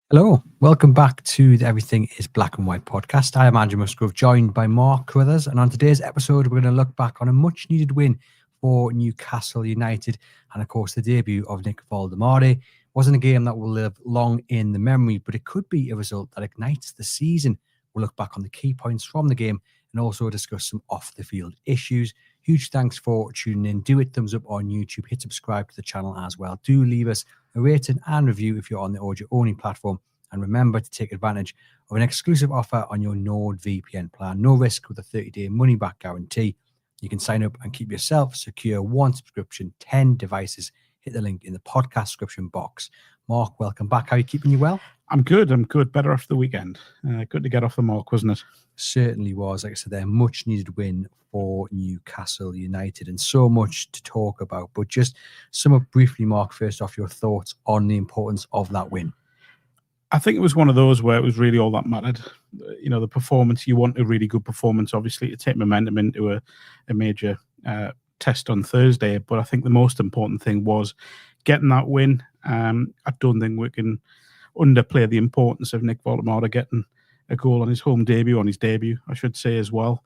Hello, welcome back to the Everything is Black and White podcast. I am Andrew Musgrove, joined by Mark Carruthers, and on today's episode, we're going to look back on a much needed win for Newcastle United, and of course, the debut of Nick Woltemade. Wasn't a game that will live long in the memory, but it could be a result that ignites the season. We'll look back on the key points from the game and also discuss some off-the-field issues. Huge thanks for tuning in. Do hit thumbs up on YouTube. Hit subscribe to the channel as well. Do leave us a rating and review if you're on the audio-only platform. And remember to take advantage of an exclusive offer on your NORD VPN plan. No risk with a 30-day money-back guarantee. You can sign up and keep yourself secure. One subscription, 10 devices. Hit the link in the podcast description box. Mark, welcome back. How are you keeping? You well? I'm good. Better after the weekend. Good to get off the mark, wasn't it? Certainly was. Like I said, a much needed win for Newcastle United, and so much to talk about. But just sum up briefly, Mark, first off, your thoughts on the importance of that win. I think it was one of those where it was really all that mattered. You know, the performance, you want a really good performance, obviously, to take momentum into a major test on Thursday. But I think the most important thing was getting that win. I don't think we can underplay the importance of Nick Woltemade getting a goal on his debut, I should say, as well.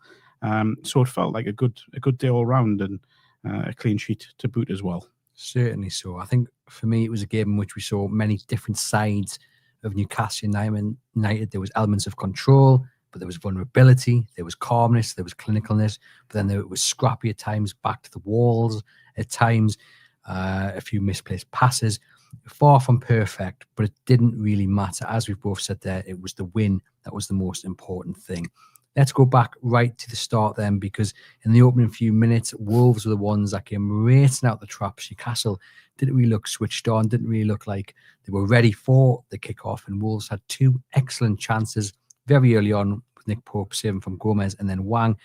So it felt like a good day all round, and a clean sheet to boot as well. Certainly so. I think for me, it was a game in which we saw many different sides of Newcastle United. There was elements of control, but there was vulnerability, there was calmness, there was clinicalness, but then there was scrappy at times, back to the walls at times, a few misplaced passes. Far from perfect, but it didn't really matter. As we've both said there, it was the win that was the most important thing. Let's go back right to the start then, because in the opening few minutes, Wolves were the ones that came racing out the traps. Newcastle didn't really look switched on, didn't really look like they were ready for the kickoff, and Wolves had two excellent chances very early on, with Nick Pope saving from Gomez, and then Wang.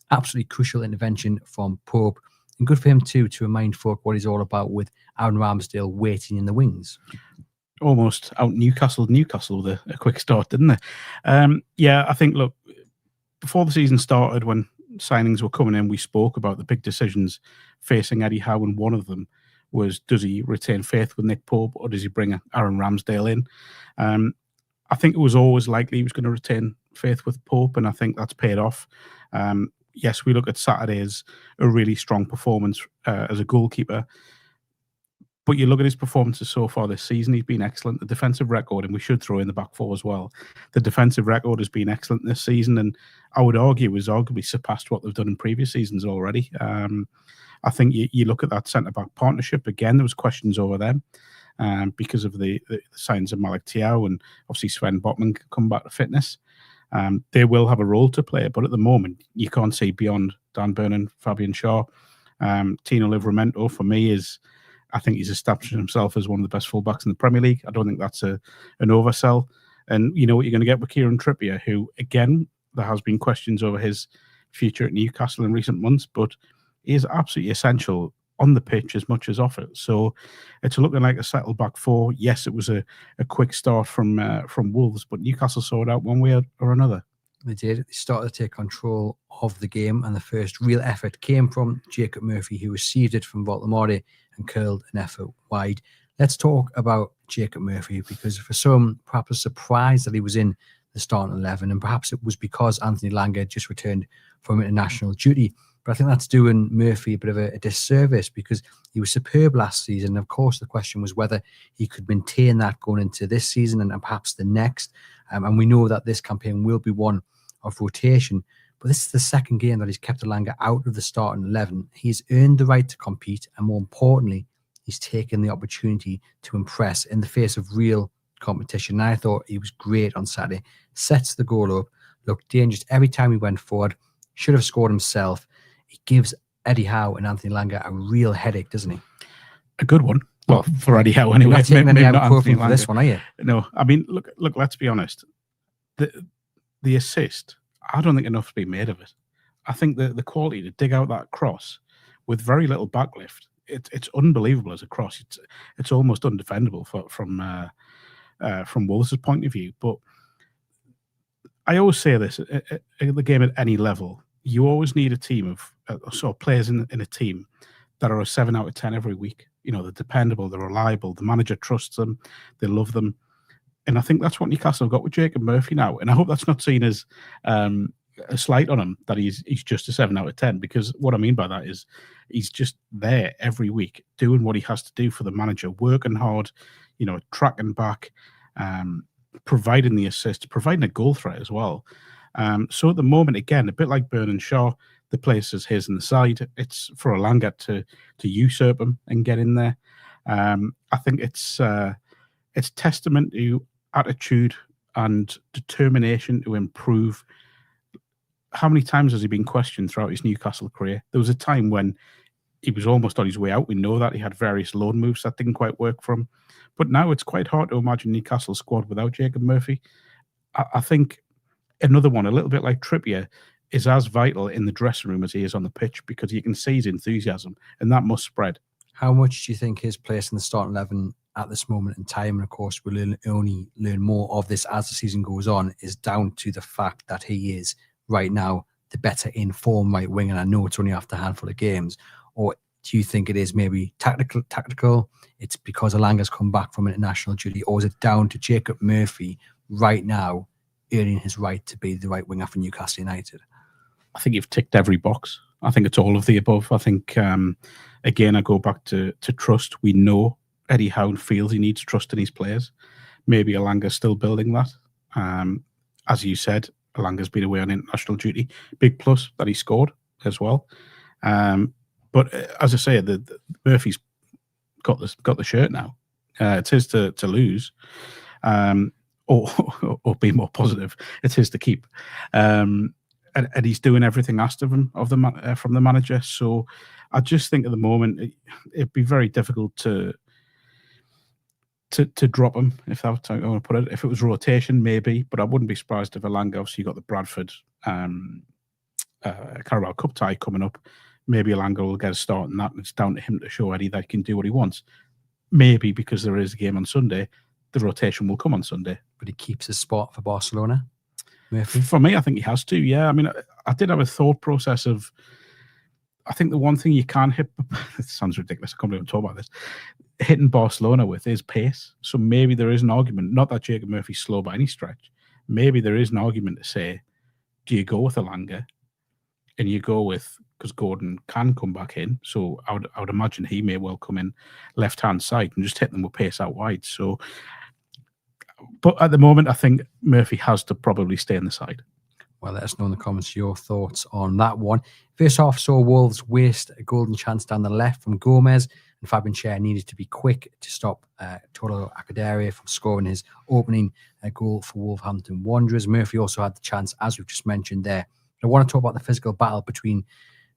Absolutely crucial intervention from Pope. And good for him too, to remind folk what he's all about, with Aaron Ramsdale waiting in the wings. Almost out Newcastle with a quick start, didn't they? Yeah, I think, look, before the season started, when signings were coming in, we spoke about the big decisions facing Eddie Howe, and one of them was, does he retain faith with Nick Pope, or does he bring Aaron Ramsdale in? I think it was always likely he was going to retain faith with Pope, and I think that's paid off. Yes, we look at Saturday as a really strong performance as a goalkeeper. But you look at his performances so far this season, he's been excellent. The defensive record, and we should throw in the back four as well, the defensive record has been excellent this season, and I would argue has arguably surpassed what they've done in previous seasons already. I think you look at that centre-back partnership, again, there was questions over them because of the signs of Malik Thiaw, and obviously Sven Botman come back to fitness. They will have a role to play, but at the moment, you can't see beyond Dan Burn and Fabian Schär. Tino Livramento, for me, I think he's established himself as one of the best fullbacks in the Premier League. I don't think that's an oversell. And you know what you're going to get with Kieran Trippier, who, again, there has been questions over his future at Newcastle in recent months, but he is absolutely essential on the pitch as much as off it. So it's looking like a settled back four. Yes, it was a quick start from Wolves, but Newcastle saw it out one way or another. They did. They started to take control of the game, and the first real effort came from Jacob Murphy, who received it from Voldemare and curled an effort wide. Let's talk about Jacob Murphy, because for some, perhaps a surprise that he was in the starting 11, and perhaps it was because Anthony Langer just returned from international duty. But I think that's doing Murphy a bit of a disservice, because he was superb last season. Of course, the question was whether he could maintain that going into this season and perhaps the next. And we know that this campaign will be one of rotation. But this is the second game that he's kept Langer out of the starting 11. He's earned the right to compete, and more importantly, he's taken the opportunity to impress in the face of real competition. And I thought he was great on Saturday. Sets the goal up, looked dangerous every time he went forward. Should have scored himself. He gives Eddie Howe and Anthony Langer a real headache, doesn't he? A good one. Well, for Eddie Howe anyway. You're not taking any ibuprofen for this one, are you? No. I mean, look. Let's be honest. The assist, I don't think enough's been made of it. I think the quality to dig out that cross with very little backlift, it's unbelievable as a cross. It's almost undefendable from Wolves' point of view. But I always say this: the game at any level, you always need a team of players in a team that are a 7 out of 10 every week. You know, they're dependable, they're reliable. The manager trusts them, they love them. And I think that's what Newcastle have got with Jacob Murphy now. And I hope that's not seen as a slight on him, that he's just a 7 out of 10, because what I mean by that is he's just there every week doing what he has to do for the manager, working hard, tracking back, providing the assist, providing a goal threat as well. So at the moment, again, a bit like Byrne and Shaw, the place is his in the side. It's for Elanga to usurp him and get in there. I think it's testament to attitude and determination to improve. How many times has he been questioned throughout his Newcastle career? There was a time when he was almost on his way out. We know that he had various loan moves that didn't quite work for him. But now it's quite hard to imagine Newcastle's squad without Jacob Murphy. I think another one, a little bit like Trippier, is as vital in the dressing room as he is on the pitch, because you can see his enthusiasm, and that must spread. How much do you think his place in the starting 11 at this moment in time, and of course we'll only learn more of this as the season goes on, is down to the fact that he is right now the better informed right wing? And I know it's only after a handful of games. Or do you think it is maybe tactical? It's because Elanga's come back from international duty, or is it down to Jacob Murphy right now earning his right to be the right winger for Newcastle United? I think you've ticked every box. I think it's all of the above. I think, again, I go back to trust. We know Eddie Howe feels he needs trust in his players. Maybe Elanga's still building that. As you said, Elanga's been away on international duty. Big plus that he scored as well. But as I say, the Murphy's got the shirt now. It's his to lose, or be more positive. It's his to keep. And he's doing everything asked of him from the manager. So I just think at the moment it'd be very difficult to drop him, if that's how I want to put it. If it was rotation, maybe, but I wouldn't be surprised if Elanga, obviously you got the Bradford Carabao Cup tie coming up. Maybe Elanga will get a start in that, and it's down to him to show Eddie that he can do what he wants. Maybe because there is a game on Sunday, the rotation will come on Sunday. But he keeps his spot for Barcelona? Murphy? For me, I think he has to, yeah. I mean, I did have a thought process of, I think the one thing you can't hit, it sounds ridiculous, I can't believe I'm talking about this, hitting Barcelona with is pace. So maybe there is an argument, not that Jacob Murphy's slow by any stretch, maybe there is an argument to say, do you go with Elanga? And you go with, because Gordon can come back in, so I would imagine he may well come in left-hand side and just hit them with pace out wide. So, but at the moment, I think Murphy has to probably stay on the side. Well, let us know in the comments your thoughts on that one. First half saw Wolves waste a golden chance down the left from Gomez, and Fabian Schär needed to be quick to stop Tolo Akadere from scoring his opening goal for Wolverhampton Wanderers. Murphy also had the chance, as we've just mentioned there. I want to talk about the physical battle between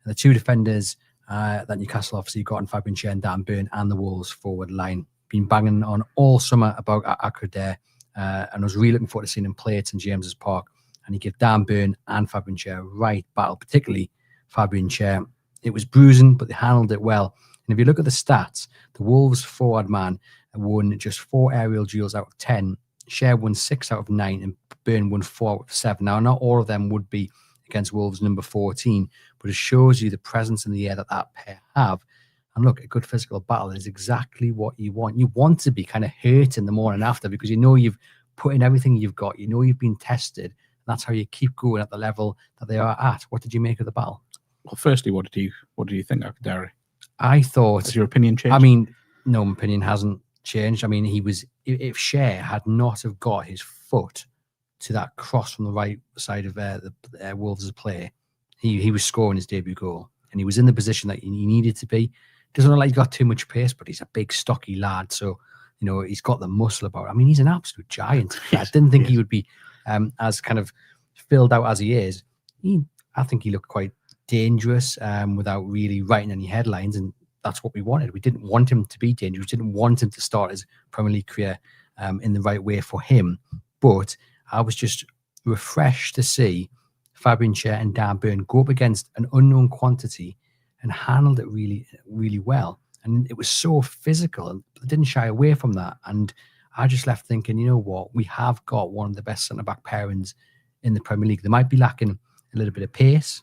the two defenders that Newcastle obviously got in Fabian Schär and Dan Burn, and the Wolves forward line. Been banging on all summer about Akadere, and I was really looking forward to seeing him play at St James's Park. And he gave Dan Burn and Fabian Schär right battle, particularly Fabian Schär. It was bruising, but they handled it well. And if you look at the stats, the Wolves forward man won just 4 aerial duels out of 10. Schär won 6 out of 9, and Burn won 4 out of 7. Now, not all of them would be against Wolves number 14, but it shows you the presence in the air that pair have. And look, a good physical battle is exactly what you want. You want to be kind of hurt in the morning after, because you know you've put in everything you've got. You know you've been tested. That's how you keep going at the level that they are at. What did you make of the battle? Well, firstly, what do you think, Akadere? I thought... Has your opinion changed? I mean, no, my opinion hasn't changed. I mean, if Schär had not have got his foot to that cross from the right side of the Wolves' play, he was scoring his debut goal, and he was in the position that he needed to be. Doesn't look like he's got too much pace, but he's a big, stocky lad, so you know he's got the muscle about it. I mean, he's an absolute giant. I didn't think he would be as kind of filled out as he is. I think he looked quite dangerous without really writing any headlines, and that's what we wanted. We didn't want him to be dangerous. We didn't want him to start his Premier League career in the right way for him, but I was just refreshed to see Fabian Schär and Dan Burn go up against an unknown quantity and handled it really, really well. And it was so physical, and they didn't shy away from that. And I just left thinking, you know what? We have got one of the best centre-back pairings in the Premier League. They might be lacking a little bit of pace.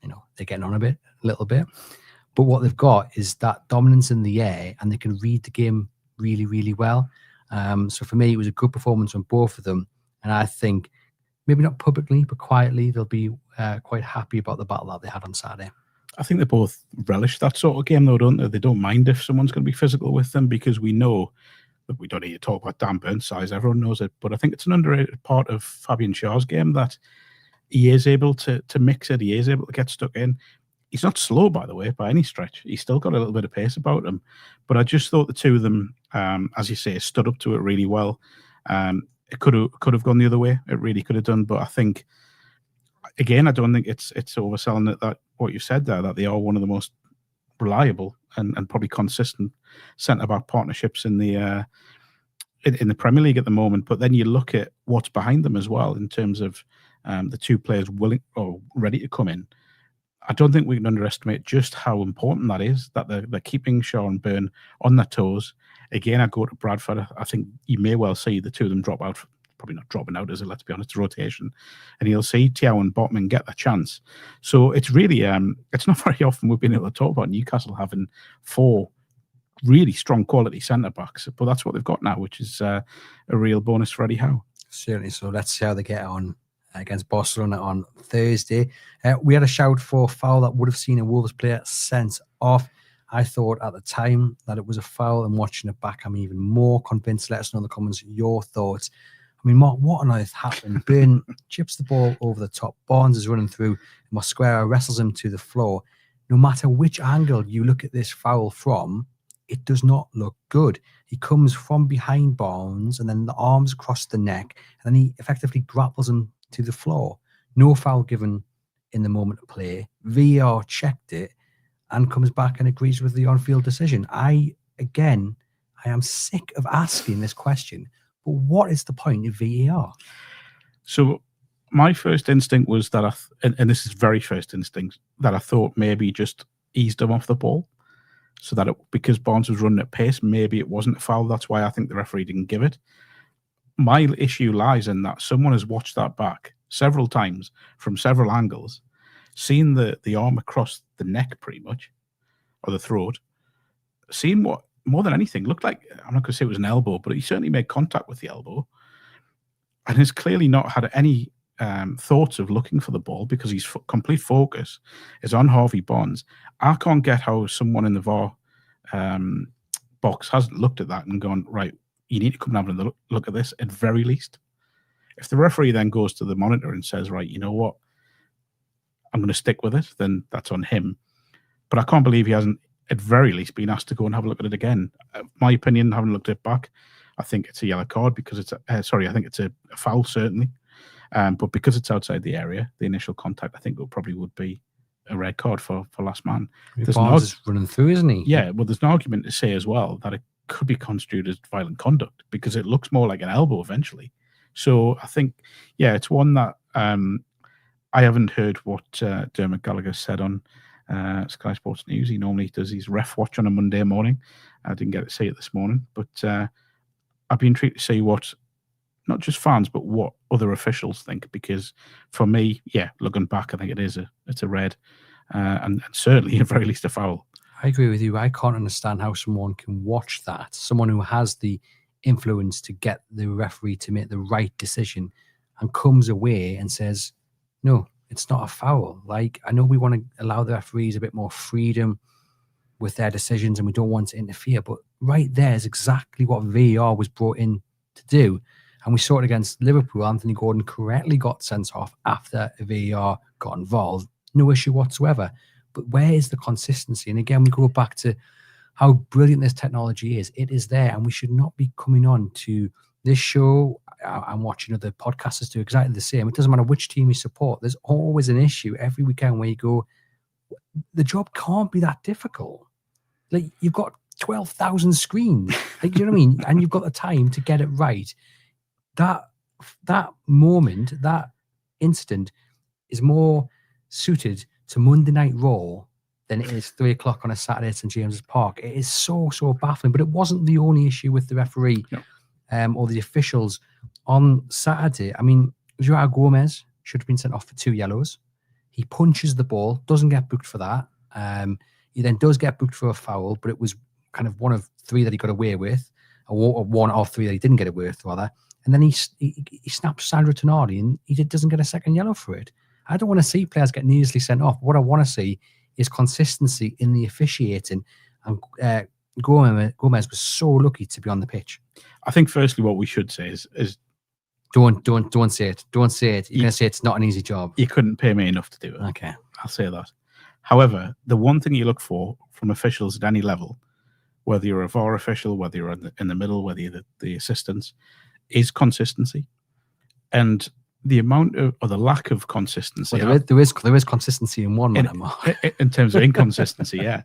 You know, they're getting on a little bit. But what they've got is that dominance in the air, and they can read the game really, really well. So for me, it was a good performance on both of them. And I think maybe not publicly, but quietly, they'll be quite happy about the battle that they had on Saturday. I think they both relish that sort of game, though, don't they? They don't mind if someone's going to be physical with them, because we know that we don't need to talk about Dan Burns' size. Everyone knows it. But I think it's an underrated part of Fabian Schär's game that he is able to mix it. He is able to get stuck in. He's not slow, by the way, by any stretch. He's still got a little bit of pace about him. But I just thought the two of them, as you say, stood up to it really well. It could have gone the other way. It really could have done. But I think, again, I don't think it's overselling it, that what you said there, that they are one of the most reliable and probably consistent centre-back partnerships in the Premier League at the moment. But then you look at what's behind them as well in terms of the two players willing or ready to come in. I don't think we can underestimate just how important that is, that they're keeping Schär and Burn on their toes. Again, I go to Bradford. I think you may well see the two of them drop out. Probably not dropping out, is it? Let's be honest, rotation. And you'll see Thiaw and Botman get the chance. So it's really, it's not very often we've been able to talk about Newcastle having 4 really strong quality centre-backs. But that's what they've got now, which is a real bonus for Eddie Howe. Certainly. So let's see how they get on against Barcelona on Thursday. We had a shout for a foul that would have seen a Wolves player sent off. I thought at the time that it was a foul, and watching it back, I'm even more convinced. Let us know in the comments your thoughts. I mean, Mark, what on earth happened? Burn chips the ball over the top. Barnes is running through. Mosquera wrestles him to the floor. No matter which angle you look at this foul from, it does not look good. He comes from behind Barnes and then the arms across the neck, and then he effectively grapples him to the floor. No foul given in the moment of play. VAR checked it and comes back and agrees with the on-field decision. I am sick of asking this question, but what is the point of VAR? So my first instinct was that, and this is very first instinct, that I thought maybe just eased him off the ball, so that because Barnes was running at pace, maybe it wasn't a foul. That's why I think the referee didn't give it. My issue lies in that someone has watched that back several times from several angles, seen the arm across the neck pretty much, or the throat, seen what more than anything looked like, I'm not going to say it was an elbow, but he certainly made contact with the elbow, and has clearly not had any thoughts of looking for the ball, because his complete focus is on Harvey Barnes. I can't get how someone in the VAR box hasn't looked at that and gone, right, you need to come and have a look at this at very least. If the referee then goes to the monitor and says, right, you know what, I'm going to stick with it, then that's on him. But I can't believe he hasn't at very least been asked to go and have a look at it again. My opinion, having looked at it back, I think it's a yellow card, because it's I think it's a foul, certainly. But because it's outside the area, the initial contact, I think it probably would be a red card for last man. Barnes is running through, isn't he? Yeah, well, there's an argument to say as well that it could be construed as violent conduct, because it looks more like an elbow eventually. So I think, yeah, it's one that I haven't heard what Dermot Gallagher said on Sky Sports News. He normally does his ref watch on a Monday morning. I didn't get to see it this morning, but I'd be intrigued to see what not just fans, but what other officials think, because for me, yeah, looking back, I think it's a red, and certainly at very least a foul. I agree with you. I can't understand how someone can watch that, someone who has the influence to get the referee to make the right decision, and comes away and says, no, it's not a foul. Like, I know we want to allow the referees a bit more freedom with their decisions and we don't want to interfere, but right there is exactly what VAR was brought in to do. And we saw it against Liverpool. Anthony Gordon correctly got sent off after VAR got involved. No issue whatsoever. But where is the consistency? And again, we go back to how brilliant this technology is. It is there, and we should not be coming on to this show. I'm watching other podcasters do exactly the same. It doesn't matter which team you support. There's always an issue every weekend where you go, the job can't be that difficult. Like, you've got 12,000 screens. Like, you know what I mean? And you've got the time to get it right. That moment, that incident is more suited to Monday Night Raw than it is 3 o'clock on a Saturday at St James's Park. It is so baffling. But it wasn't the only issue with the referee or the officials on Saturday. I mean, Joao Gomez should have been sent off for 2 yellows. He punches the ball, doesn't get booked for that. He then does get booked for a foul, but it was kind of one of 3 that he got away with. a 1 or 3 that he didn't get away with, rather. And then he snaps Sandro Tonali, and he doesn't get a second yellow for it. I don't want to see players get needlessly sent off. What I want to see is consistency in the officiating. And Gomez was so lucky to be on the pitch. I think firstly what we should say is don't say it. Don't say it. You're going to say it's not an easy job. You couldn't pay me enough to do it. Okay. I'll say that. However, the one thing you look for from officials at any level, whether you're a VAR official, whether you're in the middle, whether you're the assistants, is consistency. And the amount of, or the lack of consistency. Well, there is consistency in one in terms of inconsistency, yeah.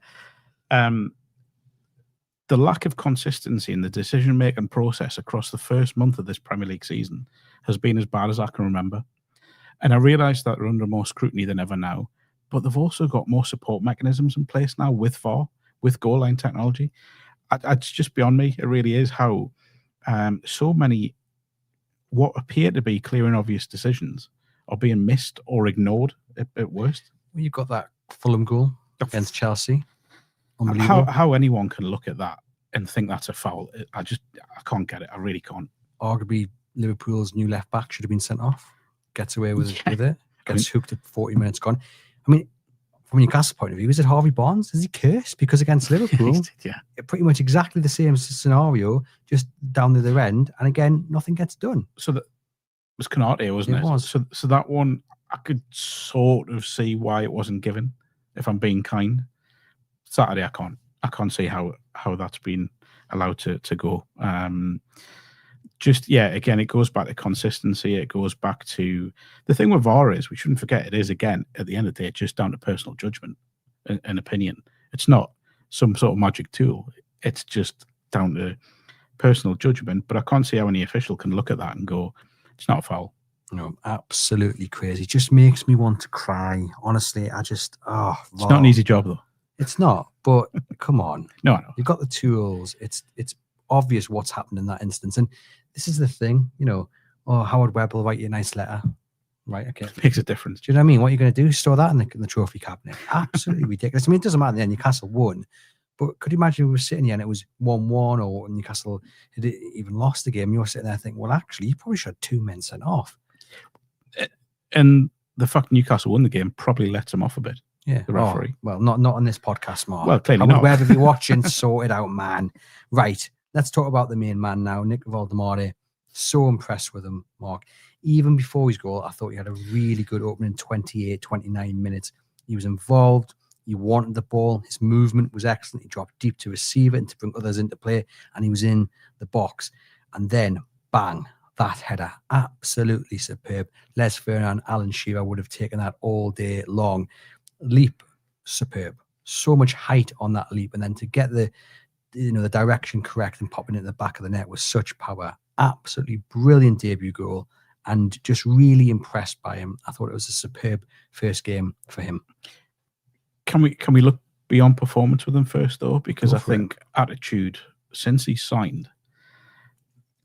The lack of consistency in the decision-making process across the first month of this Premier League season has been as bad as I can remember. And I realise that they're under more scrutiny than ever now, but they've also got more support mechanisms in place now with VAR, with goal line technology. It's just beyond me. It really is how so many what appear to be clear and obvious decisions are being missed or ignored at worst. Well, you've got that Fulham goal against Chelsea. Unbelievable. How anyone can look at that and think that's a foul, I can't get it. I really can't. Arguably, Liverpool's new left back should have been sent off. Gets away with it. Gets hooked at 40 minutes gone. I mean, from a Newcastle point of view, is it Harvey Barnes? Is he cursed? Because against Liverpool, pretty much exactly the same scenario, just down the other end. And again, nothing gets done. So that was Canate, wasn't it? It was. So that one, I could sort of see why it wasn't given, if I'm being kind. Saturday, I can't see how that's been allowed to go. Again, it goes back to consistency. It goes back to the thing with VAR is, we shouldn't forget, it is, again, at the end of the day, it's just down to personal judgment and opinion. It's not some sort of magic tool. It's just down to personal judgment. But I can't see how any official can look at that and go, it's not a foul. No, absolutely crazy. It just makes me want to cry. Honestly, it's not an easy job, though. It's not, but come on. No. You've got the tools. It's obvious what's happened in that instance. And this is the thing, Howard Webb will write you a nice letter. Right, okay. It makes a difference. Do you know what I mean? What are you going to do? Store that in the trophy cabinet? Absolutely ridiculous. I mean, it doesn't matter then, Newcastle won. But could you imagine we were sitting here and it was 1-1 or Newcastle had even lost the game? You're sitting there thinking, well, actually, you probably should have 2 men sent off. And the fact Newcastle won the game probably lets them off a bit. Yeah, the referee. Well, not on this podcast, Mark. Well, clearly not. Wherever you're watching, sort it out, man. Right, let's talk about the main man now, Nick Woltemade. So impressed with him, Mark. Even before his goal, I thought he had a really good opening 28, 29 minutes. He was involved. He wanted the ball. His movement was excellent. He dropped deep to receive it and to bring others into play, and he was in the box. And then, bang, that header. Absolutely superb. Les Ferdinand, Alan Shearer would have taken that all day long. Leap, superb. So much height on that leap, and then to get the direction correct and popping it in the back of the net with such power. Absolutely brilliant debut goal, and just really impressed by him. I thought it was a superb first game for him. Can we look beyond performance with him first, though? Because I think attitude, since he signed,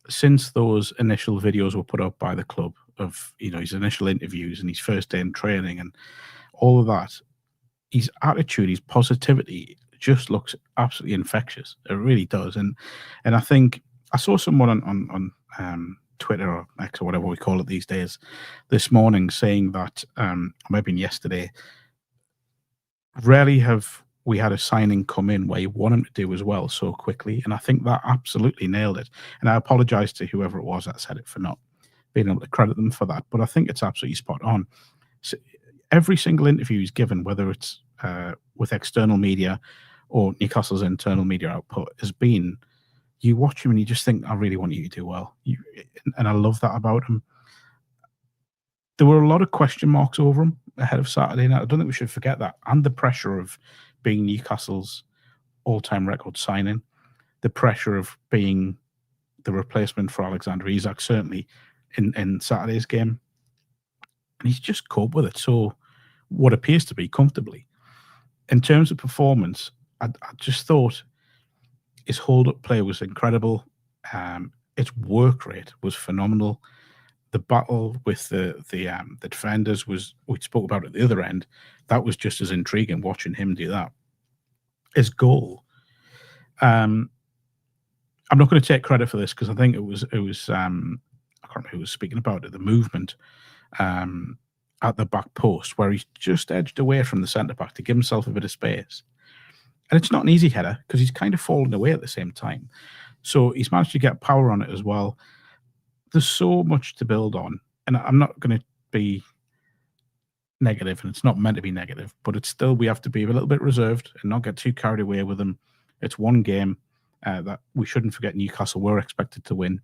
since those initial videos were put up by the club of his initial interviews and his first day in training and all of that, his attitude, his positivity just looks absolutely infectious. It really does. And I think I saw someone on Twitter or X or whatever we call it these days this morning saying that, maybe yesterday, rarely have we had a signing come in where you want him to do as well so quickly. And I think that absolutely nailed it. And I apologize to whoever it was that said it for not being able to credit them for that. But I think it's absolutely spot on. So, every single interview he's given, whether it's with external media or Newcastle's internal media output, has been, you watch him and you just think, I really want you to do well. And I love that about him. There were a lot of question marks over him ahead of Saturday night. I don't think we should forget that. And the pressure of being Newcastle's all-time record signing, the pressure of being the replacement for Alexander Isak, certainly in Saturday's game. And he's just coped with it so what appears to be comfortably. In terms of performance, I just thought his hold-up play was incredible. Its work rate was phenomenal. The battle with the defenders was, we spoke about at the other end, that was just as intriguing watching him do that. His goal, I I'm not going to take credit for this because I think it was I can't remember who was speaking about it, the movement at the back post where he's just edged away from the centre back to give himself a bit of space. And it's not an easy header because he's kind of fallen away at the same time. So he's managed to get power on it as well. There's so much to build on. And I'm not going to be negative, and it's not meant to be negative, but it's still, we have to be a little bit reserved and not get too carried away with them. It's one game that we shouldn't forget Newcastle were expected to win.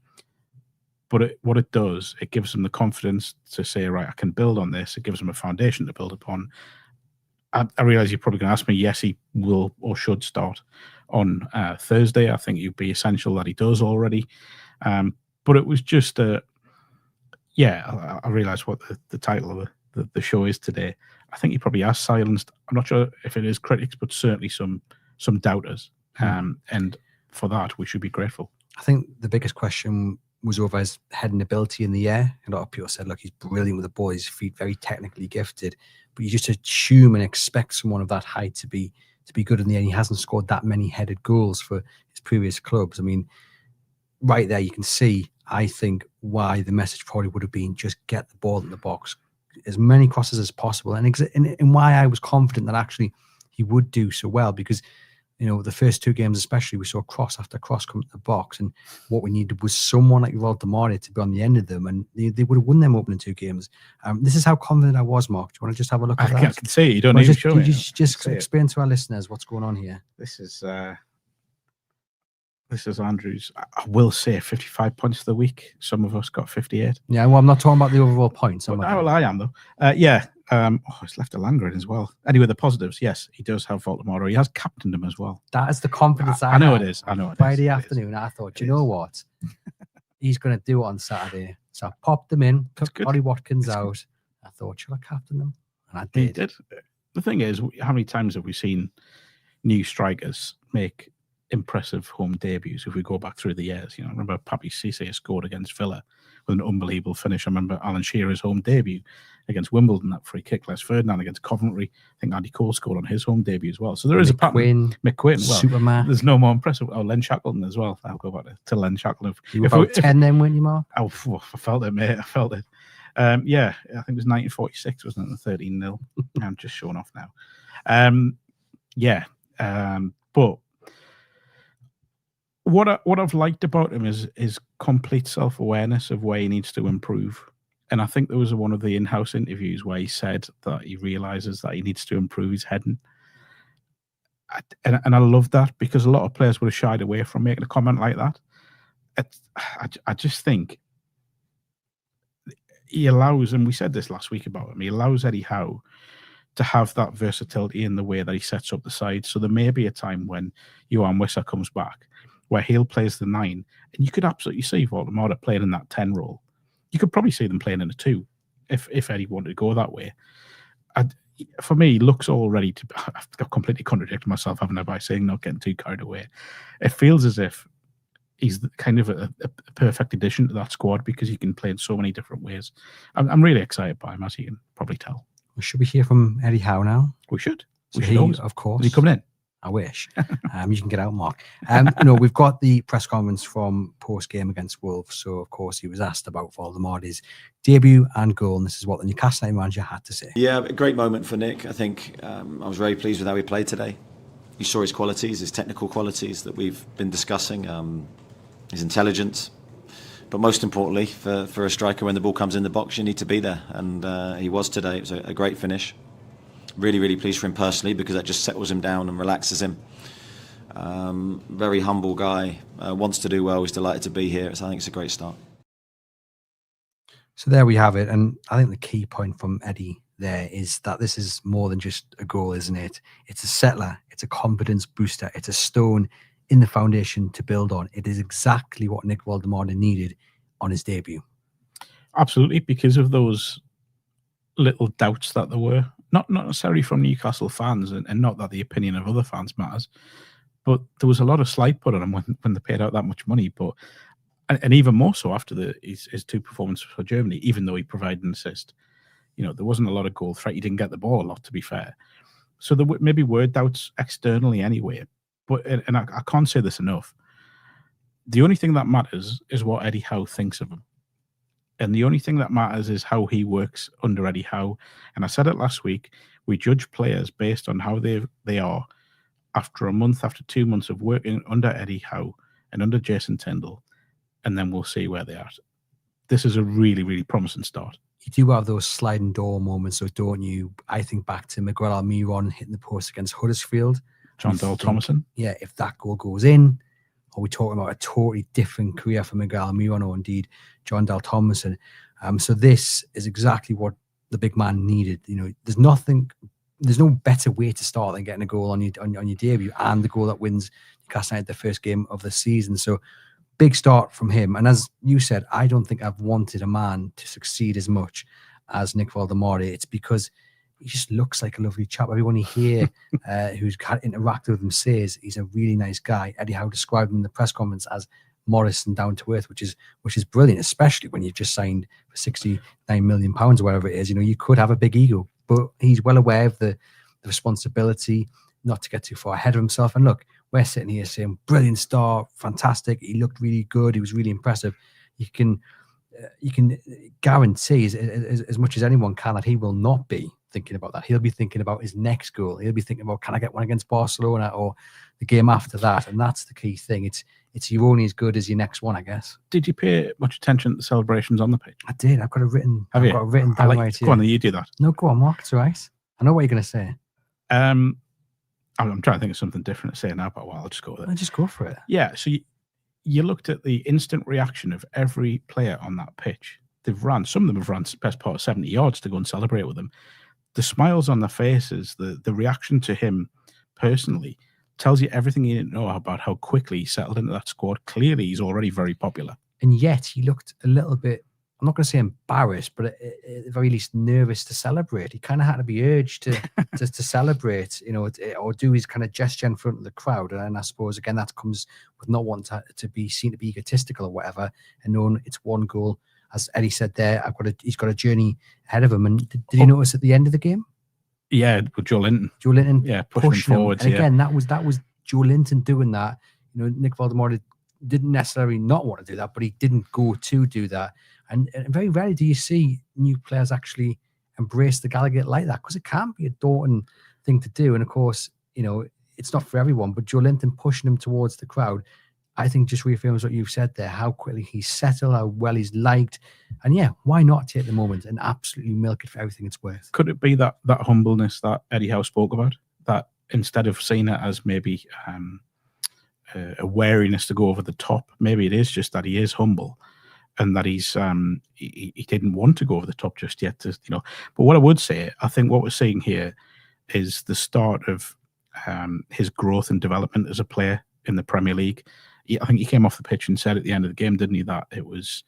But what it does, it gives them the confidence to say, right, I can build on this. It gives them a foundation to build upon. I realise you're probably going to ask me, yes, he will or should start on Thursday. I think it'd be essential that he does already. But it was just I realise what the title of the show is today. I think he probably has silenced, I'm not sure if it is critics, but certainly some doubters. And for that, we should be grateful. I think the biggest question was over his heading ability in the air. A lot of people said, look, he's brilliant with the ball, his feet very technically gifted, but you just assume and expect someone of that height to be good in the air. He hasn't scored that many headed goals for his previous clubs. I mean, right there you can see, I think, why the message probably would have been just get the ball in the box, as many crosses as possible, and why I was confident that actually he would do so well, because the first two games especially, we saw cross after cross come to the box, and what we needed was someone like Voldemare to be on the end of them, and they would have won them opening two games. This is how confident I was, Mark. Do you want to just have a look at that? I can see you don't need to show me. Just explain to our listeners what's going on here. This is Andrew's, I will say, 55 points of the week. Some of us got 58. Yeah, well, I'm not talking about the overall points. I am, though. It's left a Langren as well. Anyway, the positives, yes, he does have Voldemare. He has captained him as well. That is the confidence I know had. It is. I know it Friday is. afternoon, I thought, you know what? He's going to do it on Saturday. So I popped them in, took Ollie Watkins out. I thought, shall I captain them? And I did. He did. The thing is, how many times have we seen new strikers make impressive home debuts if we go back through the years? I remember Papi Cisse scored against Villa with an unbelievable finish. I remember Alan Shearer's home debut against Wimbledon, that free kick. Les Ferdinand against Coventry. I think Andy Cole scored on his home debut as well. So there is a pattern. McQuinn, Superman. There's no more impressive. Oh, Len Shackleton as well. I'll go back to Len Shackleton. You were about 10 then, weren't you, Mark? Oh, I felt it, mate. I felt it. I think it was 1946, wasn't it? The 13-0. I'm just showing off now. But what I've liked about him is his complete self-awareness of where he needs to improve. And I think there was one of the in-house interviews where he said that he realizes that he needs to improve his heading. And I love that, because a lot of players would have shied away from making a comment like that. I just think he allows, and we said this last week about him, he allows Eddie Howe to have that versatility in the way that he sets up the side. So there may be a time when Johan Wissa comes back where he'll play as the 9, and you could absolutely see Voldemare playing in that 10 role. You could probably see them playing in a 2 if Eddie wanted to go that way. For me, he looks all ready to... I've completely contradicted myself, haven't I, by saying not getting too carried away. It feels as if he's kind of a perfect addition to that squad, because he can play in so many different ways. I'm really excited by him, as you can probably tell. Well, should we hear from Eddie Howe now? We should. Of course. Is he coming in? I wish. You can get out, Mark. We've got the press conference from post-game against Wolves. So, of course, he was asked about Voldemare's debut and goal. And this is what the Newcastle United manager had to say. Yeah, a great moment for Nick. I think I was very pleased with how he played today. You saw his qualities, his technical qualities that we've been discussing. His intelligence. But most importantly, for a striker, when the ball comes in the box, you need to be there. And he was today. It was a great finish. Really, really pleased for him personally, because that just settles him down and relaxes him. Very humble guy, wants to do well. He's delighted to be here. So I think it's a great start. So there we have it. And I think the key point from Eddie there is that this is more than just a goal, isn't it? It's a settler. It's a confidence booster. It's a stone in the foundation to build on. It is exactly what Nick Woltemade needed on his debut. Absolutely, because of those little doubts that there were. Not necessarily from Newcastle fans, and not that the opinion of other fans matters, but there was a lot of slight put on him when they paid out that much money. But and even more so after his 2 performances for Germany, even though he provided an assist. There wasn't a lot of goal threat. He didn't get the ball a lot, to be fair. So there maybe were doubts externally anyway. But and I can't say this enough. The only thing that matters is what Eddie Howe thinks of him. And the only thing that matters is how he works under Eddie Howe. And I said it last week, we judge players based on how they are after a month, after 2 months of working under Eddie Howe and under Jason Tindall, and then we'll see where they are. This is a really, really promising start. You do have those sliding door moments, so don't you? I think back to Miguel Almiron hitting the post against Huddersfield. John Dahl Thomason. Yeah, if that goal goes in, are we talking about a totally different career for Miguel Almiron or indeed John Dahl Thomason? So this is exactly what the big man needed. You know, there's no better way to start than getting a goal on your debut and the goal that wins Newcastle United the first game of the season. So big start from him. And as you said, I don't think I've wanted a man to succeed as much as Nick Woltemade. It's because he just looks like a lovely chap. Everyone you hear who's interacted with him says he's a really nice guy. Eddie Howe described him in the press conference as modest and down to earth, which is brilliant, especially when you've just signed for £69 million or whatever it is. You know, you could have a big ego, but he's well aware of the responsibility not to get too far ahead of himself. And look, we're sitting here saying brilliant start, fantastic. He looked really good. He was really impressive. You can guarantee as much as anyone can that he will not be thinking about that. He'll be thinking about his next goal. He'll be thinking about, can I get one against Barcelona or the game after that? And that's the key thing. It's you're only as good as your next one, I guess. Did you pay much attention to the celebrations on the pitch? I did. I've got it written. Have you? Got it written down right here. Go on, you do that. No, go on, Mark. It's all right. I know what you're going to say. I'm trying to think of something different to say now, but I'll just go with it. Just go for it. Yeah, so you looked at the instant reaction of every player on that pitch. Some of them have ran best part of 70 yards to go and celebrate with him. The smiles on their faces, the reaction to him personally tells you everything you didn't know about how quickly he settled into that squad. Clearly, he's already very popular. And yet he looked a little bit, I'm not going to say embarrassed, but at the very least nervous to celebrate. He kind of had to be urged to celebrate, you know, or do his kind of gesture in front of the crowd. And I suppose, again, that comes with not wanting to be seen to be egotistical or whatever, and knowing it's one goal. As Eddie said there, he's got a journey ahead of him. And did you notice at the end of the game? Yeah, with Joe Linton. Yeah, pushing him forwards. And again, that was Joe Linton doing that. You know, Nick Woltemade didn't necessarily not want to do that, but he didn't go to do that. And very rarely do you see new players actually embrace the Gallagher like that, because it can be a daunting thing to do. And of course, you know, it's not for everyone, but Joe Linton pushing him towards the crowd, I think just reaffirms what you've said there, how quickly he's settled, how well he's liked. And yeah, why not take the moment and absolutely milk it for everything it's worth? Could it be that humbleness that Eddie Howe spoke about? That instead of seeing it as maybe a wariness to go over the top, maybe it is just that he is humble and that he's he didn't want to go over the top just yet. But what I would say, I think what we're seeing here is the start of his growth and development as a player in the Premier League. I think he came off the pitch and said at the end of the game, didn't he, that it was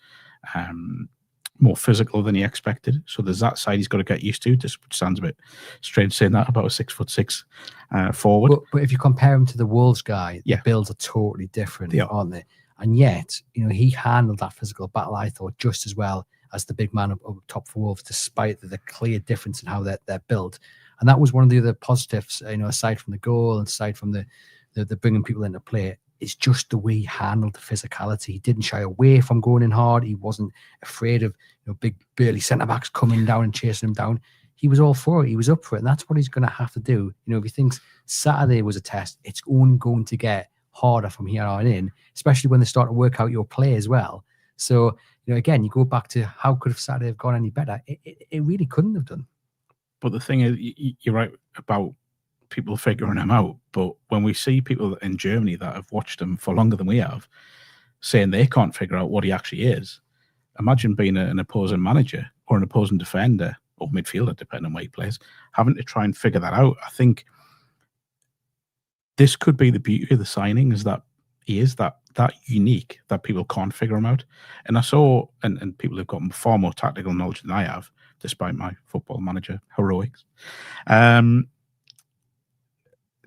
more physical than he expected. So there's that side he's got to get used to. Just sounds a bit strange saying that about a 6'6" forward. But if you compare him to the Wolves guy, the builds are totally different, aren't they? And yet, you know, he handled that physical battle, I thought, just as well as the big man up top for Wolves, despite the clear difference in how they're built. And that was one of the other positives, you know, aside from the goal and aside from the bringing people into play. It's just the way he handled the physicality. He didn't shy away from going in hard. He wasn't afraid of, you know, big burly centre-backs coming down and chasing him down. He was all for it. He was up for it. And that's what he's going to have to do. You know, if he thinks Saturday was a test, it's only going to get harder from here on in, especially when they start to work out your play as well. So, you know, again, you go back to how could have Saturday have gone any better? It really couldn't have done. But the thing is, you're right about people figuring him out, but when we see people in Germany that have watched him for longer than we have saying they can't figure out what he actually is, imagine being an opposing manager or an opposing defender or midfielder, depending on where he plays, having to try and figure that out. I think this could be the beauty of the signing, is that he is that unique that people can't figure him out. And I saw, and people have got far more tactical knowledge than I have, despite my football manager heroics,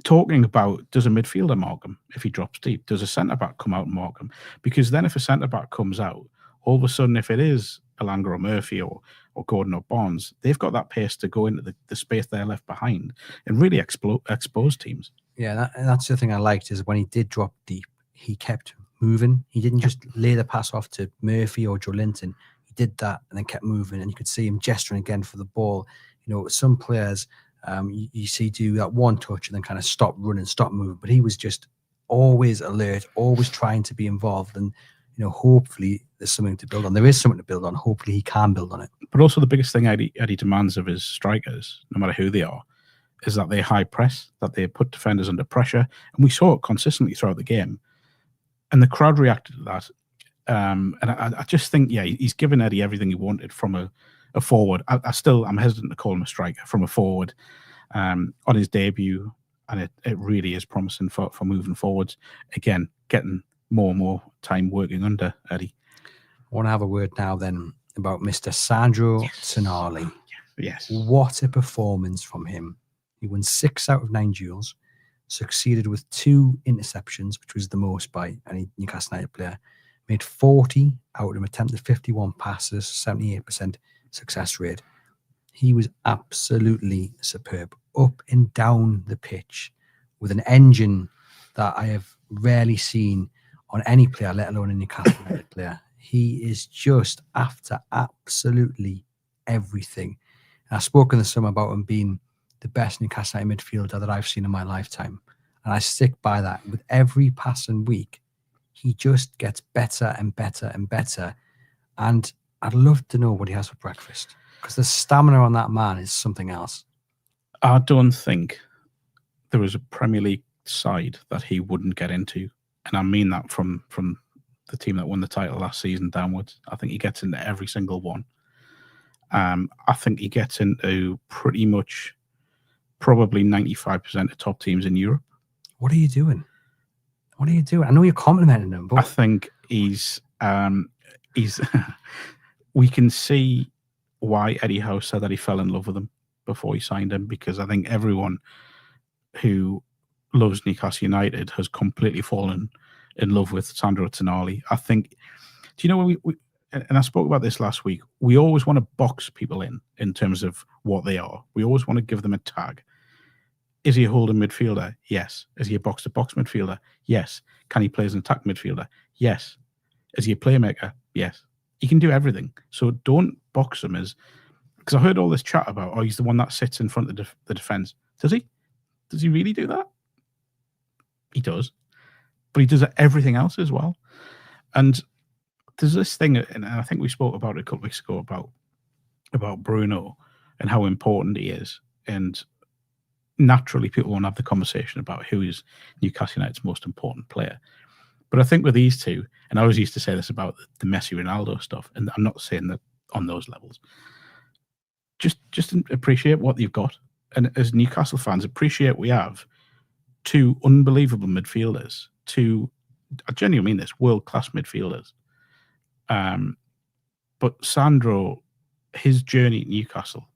talking about, does a midfielder mark him if he drops deep? Does a centre-back come out and mark him? Because then if a centre-back comes out, all of a sudden, if it is Elanga or Murphy or Gordon or Barnes, they've got that pace to go into the space they're left behind and really expose teams. Yeah, that's the thing I liked, is when he did drop deep, he kept moving. He didn't just lay the pass off to Murphy or Joe Linton. He did that and then kept moving, and you could see him gesturing again for the ball. You know, some players you see do that one touch and then kind of stop running, stop moving, but he was just always alert, always trying to be involved, and you know, hopefully there's something to build on. There is something to build on. Hopefully he can build on it. But also the biggest thing Eddie demands of his strikers, no matter who they are, is that they high press, that they put defenders under pressure, and we saw it consistently throughout the game. And the crowd reacted to that. And I just think, yeah, he's given Eddie everything he wanted from a forward. I'm hesitant to call him a striker, from a forward on his debut, and it really is promising for moving forwards. Again, getting more and more time working under Eddie. I want to have a word now then about Mr. Sandro Tonali. Yes. What a performance from him. He won 6 out of 9 duels, succeeded with 2 interceptions, which was the most by any Newcastle United player, made 40 out of attempted 51 passes, 78% success rate. He was absolutely superb, up and down the pitch with an engine that I have rarely seen on any player, let alone a Newcastle United player. He is just after absolutely everything. And I spoke in the summer about him being the best Newcastle United midfielder that I've seen in my lifetime. And I stick by that. With every passing week, he just gets better and better and better. And I'd love to know what he has for breakfast, because the stamina on that man is something else. I don't think there was a Premier League side that he wouldn't get into. And I mean that from the team that won the title last season downwards. I think he gets into every single one. I think he gets into pretty much probably 95% of top teams in Europe. What are you doing? What are you doing? I know you're complimenting him, but I think he's we can see why Eddie Howe said that he fell in love with him before he signed him, because I think everyone who loves Newcastle United has completely fallen in love with Sandro Tonali. I think, do you know, we and I spoke about this last week, we always want to box people in terms of what they are. We always want to give them a tag. Is he a holding midfielder? Yes. Is he a box-to-box midfielder? Yes. Can he play as an attack midfielder? Yes. Is he a playmaker? Yes. He can do everything. So don't box him as... Because I heard all this chat about, he's the one that sits in front of the defence. Does he? Does he really do that? He does. But he does everything else as well. And there's this thing, and I think we spoke about it a couple of weeks ago, about Bruno and how important he is. And naturally, people won't have the conversation about who is Newcastle United's most important player. But I think with these two, and I always used to say this about the Messi Ronaldo stuff, and I'm not saying that on those levels, just appreciate what you've got. And as Newcastle fans, appreciate we have 2 unbelievable midfielders, 2, I genuinely mean this, world-class midfielders. But Sandro, his journey at Newcastle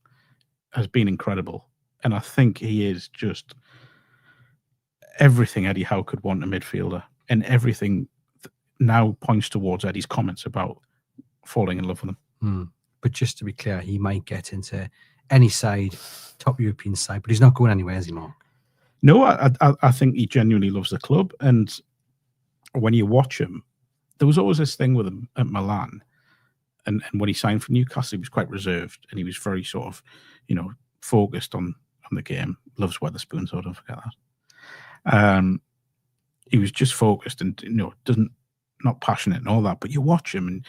has been incredible. And I think he is just everything Eddie Howe could want a midfielder. And everything now points towards Eddie's comments about falling in love with him. But just to be clear, he might get into any side, top European side, but he's not going anywhere, is he, Mark? No, I think he genuinely loves the club. And when you watch him, there was always this thing with him at Milan. And when he signed for Newcastle, he was quite reserved and he was very sort of, focused on the game. Loves Wetherspoon, so don't forget that. He was just focused and, not passionate and all that. But you watch him and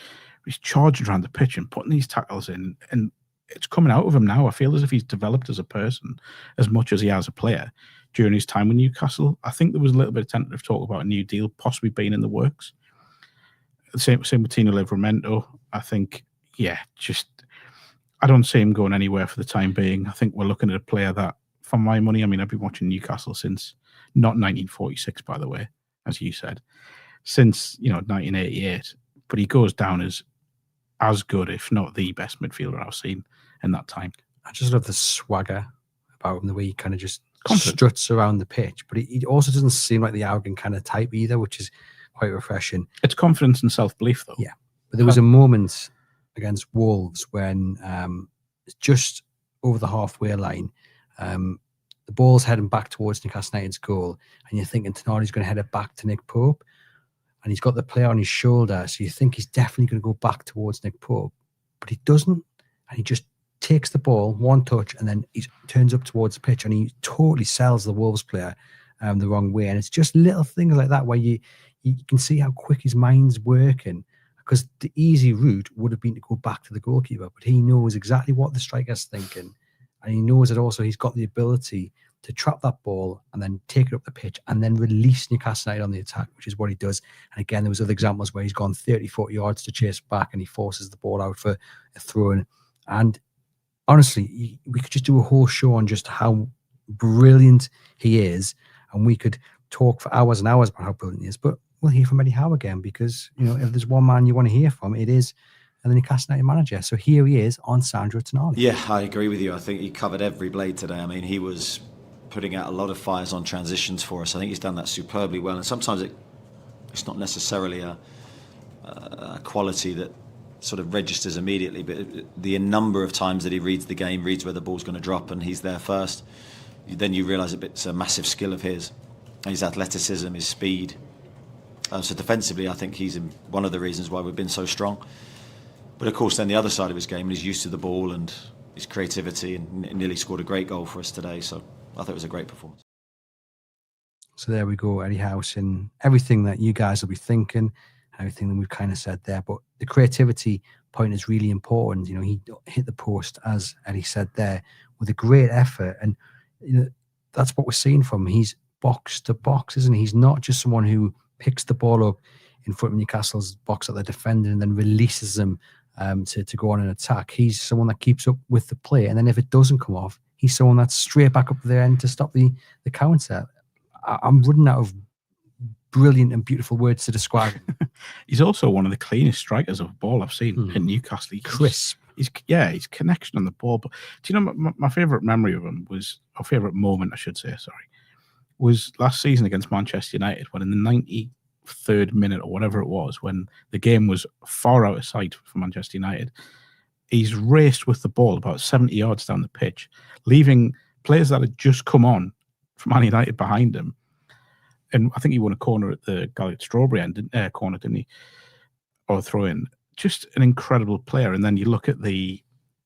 he's charging around the pitch and putting these tackles in, and it's coming out of him now. I feel as if he's developed as a person as much as he has a player during his time with Newcastle. I think there was a little bit of tentative talk about a new deal possibly being in the works. Same with Tino Livramento. I think, I don't see him going anywhere for the time being. I think we're looking at a player that, for my money, I've been watching Newcastle since, not 1946, by the way, as you said, since, 1988. But he goes down as good, if not the best midfielder I've seen in that time. I just love the swagger about him, the way he kind of just struts around the pitch. But he also doesn't seem like the arrogant kind of type either, which is quite refreshing. It's confidence and self-belief, though. Yeah. But there was a moment against Wolves when just over the halfway line, the ball's heading back towards Newcastle United's goal, and you're thinking Tonali's going to head it back to Nick Pope. and he's got the player on his shoulder. So you think he's definitely going to go back towards Nick Pope, but he doesn't. And he just takes the ball, one touch, and then he turns up towards the pitch, and he totally sells the Wolves player the wrong way. And it's just little things like that where you can see how quick his mind's working, because the easy route would have been to go back to the goalkeeper, but he knows exactly what the striker's thinking, and he knows that also he's got the ability to trap that ball and then take it up the pitch and then release Newcastle United on the attack, which is what he does. And again, there was other examples where he's gone 30, 40 yards to chase back and he forces the ball out for a throw-in. And honestly, we could just do a whole show on just how brilliant he is, and we could talk for hours and hours about how brilliant he is, but we'll hear from Eddie Howe again, because, you know, if there's one man you want to hear from, it is the Newcastle United manager. So here he is on Sandro Tonali. Yeah, I agree with you. I think he covered every blade today. I mean, he was putting out a lot of fires on transitions for us. I think he's done that superbly well, and sometimes it's not necessarily a quality that sort of registers immediately, but the number of times that he reads the game, reads where the ball's going to drop, and he's there first, then you realise it's a massive skill of his. His athleticism, his speed. So defensively, I think he's one of the reasons why we've been so strong. But of course, then the other side of his game, his use of the ball and his creativity, and nearly scored a great goal for us today. So I thought it was a great performance. So there we go, Eddie Howe, and everything that you guys will be thinking, everything that we've kind of said there. But the creativity point is really important. You know, he hit the post, as Eddie said there, with a great effort. And you know, that's what we're seeing from him. He's box to box, isn't he? He's not just someone who picks the ball up in front of Newcastle's box that they're defending and then releases them to go on an attack. He's someone that keeps up with the play. And then if it doesn't come off, he's someone that's straight back up there and to stop the counter. I'm running out of brilliant and beautiful words to describe him. He's also one of the cleanest strikers of ball I've seen in Newcastle. Crisp. His connection on the ball. But do you know my favourite memory of him was, or favourite moment, I should say, was last season against Manchester United, when in the 93rd minute or whatever it was, when the game was far out of sight for Manchester United, he's raced with the ball about 70 yards down the pitch, leaving players that had just come on from Man United behind him. And I think he won a corner at the Galliot Strawberry corner, didn't he? Or throw in. Just an incredible player. And then you look at the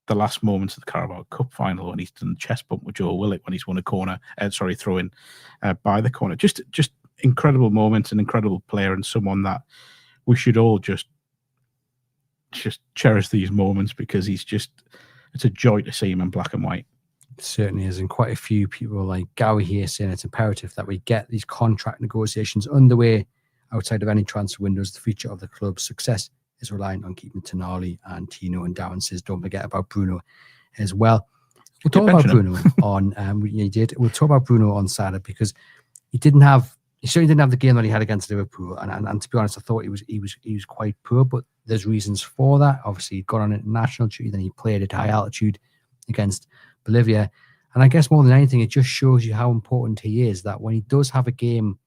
last moments of the Carabao Cup final when he's done the chest bump with Joe Willock when he's won a corner, throw in by the corner. Just incredible moments, an incredible player, and someone that we should all just cherish these moments, because it's a joy to see him in black and white. It certainly is, and quite a few people like Gowie here saying it's imperative that we get these contract negotiations underway outside of any transfer windows. The future of the club's success is reliant on keeping Tonali and Tino, and Darren says don't forget about Bruno as well. We'll talk about Bruno on We'll talk about Bruno on Saturday, because he certainly didn't have the game that he had against Liverpool, and to be honest, I thought he was quite poor, but there's reasons for that. Obviously, he got on international duty, then he played at high altitude against Bolivia, and I guess more than anything, it just shows you how important he is, that when he does have a game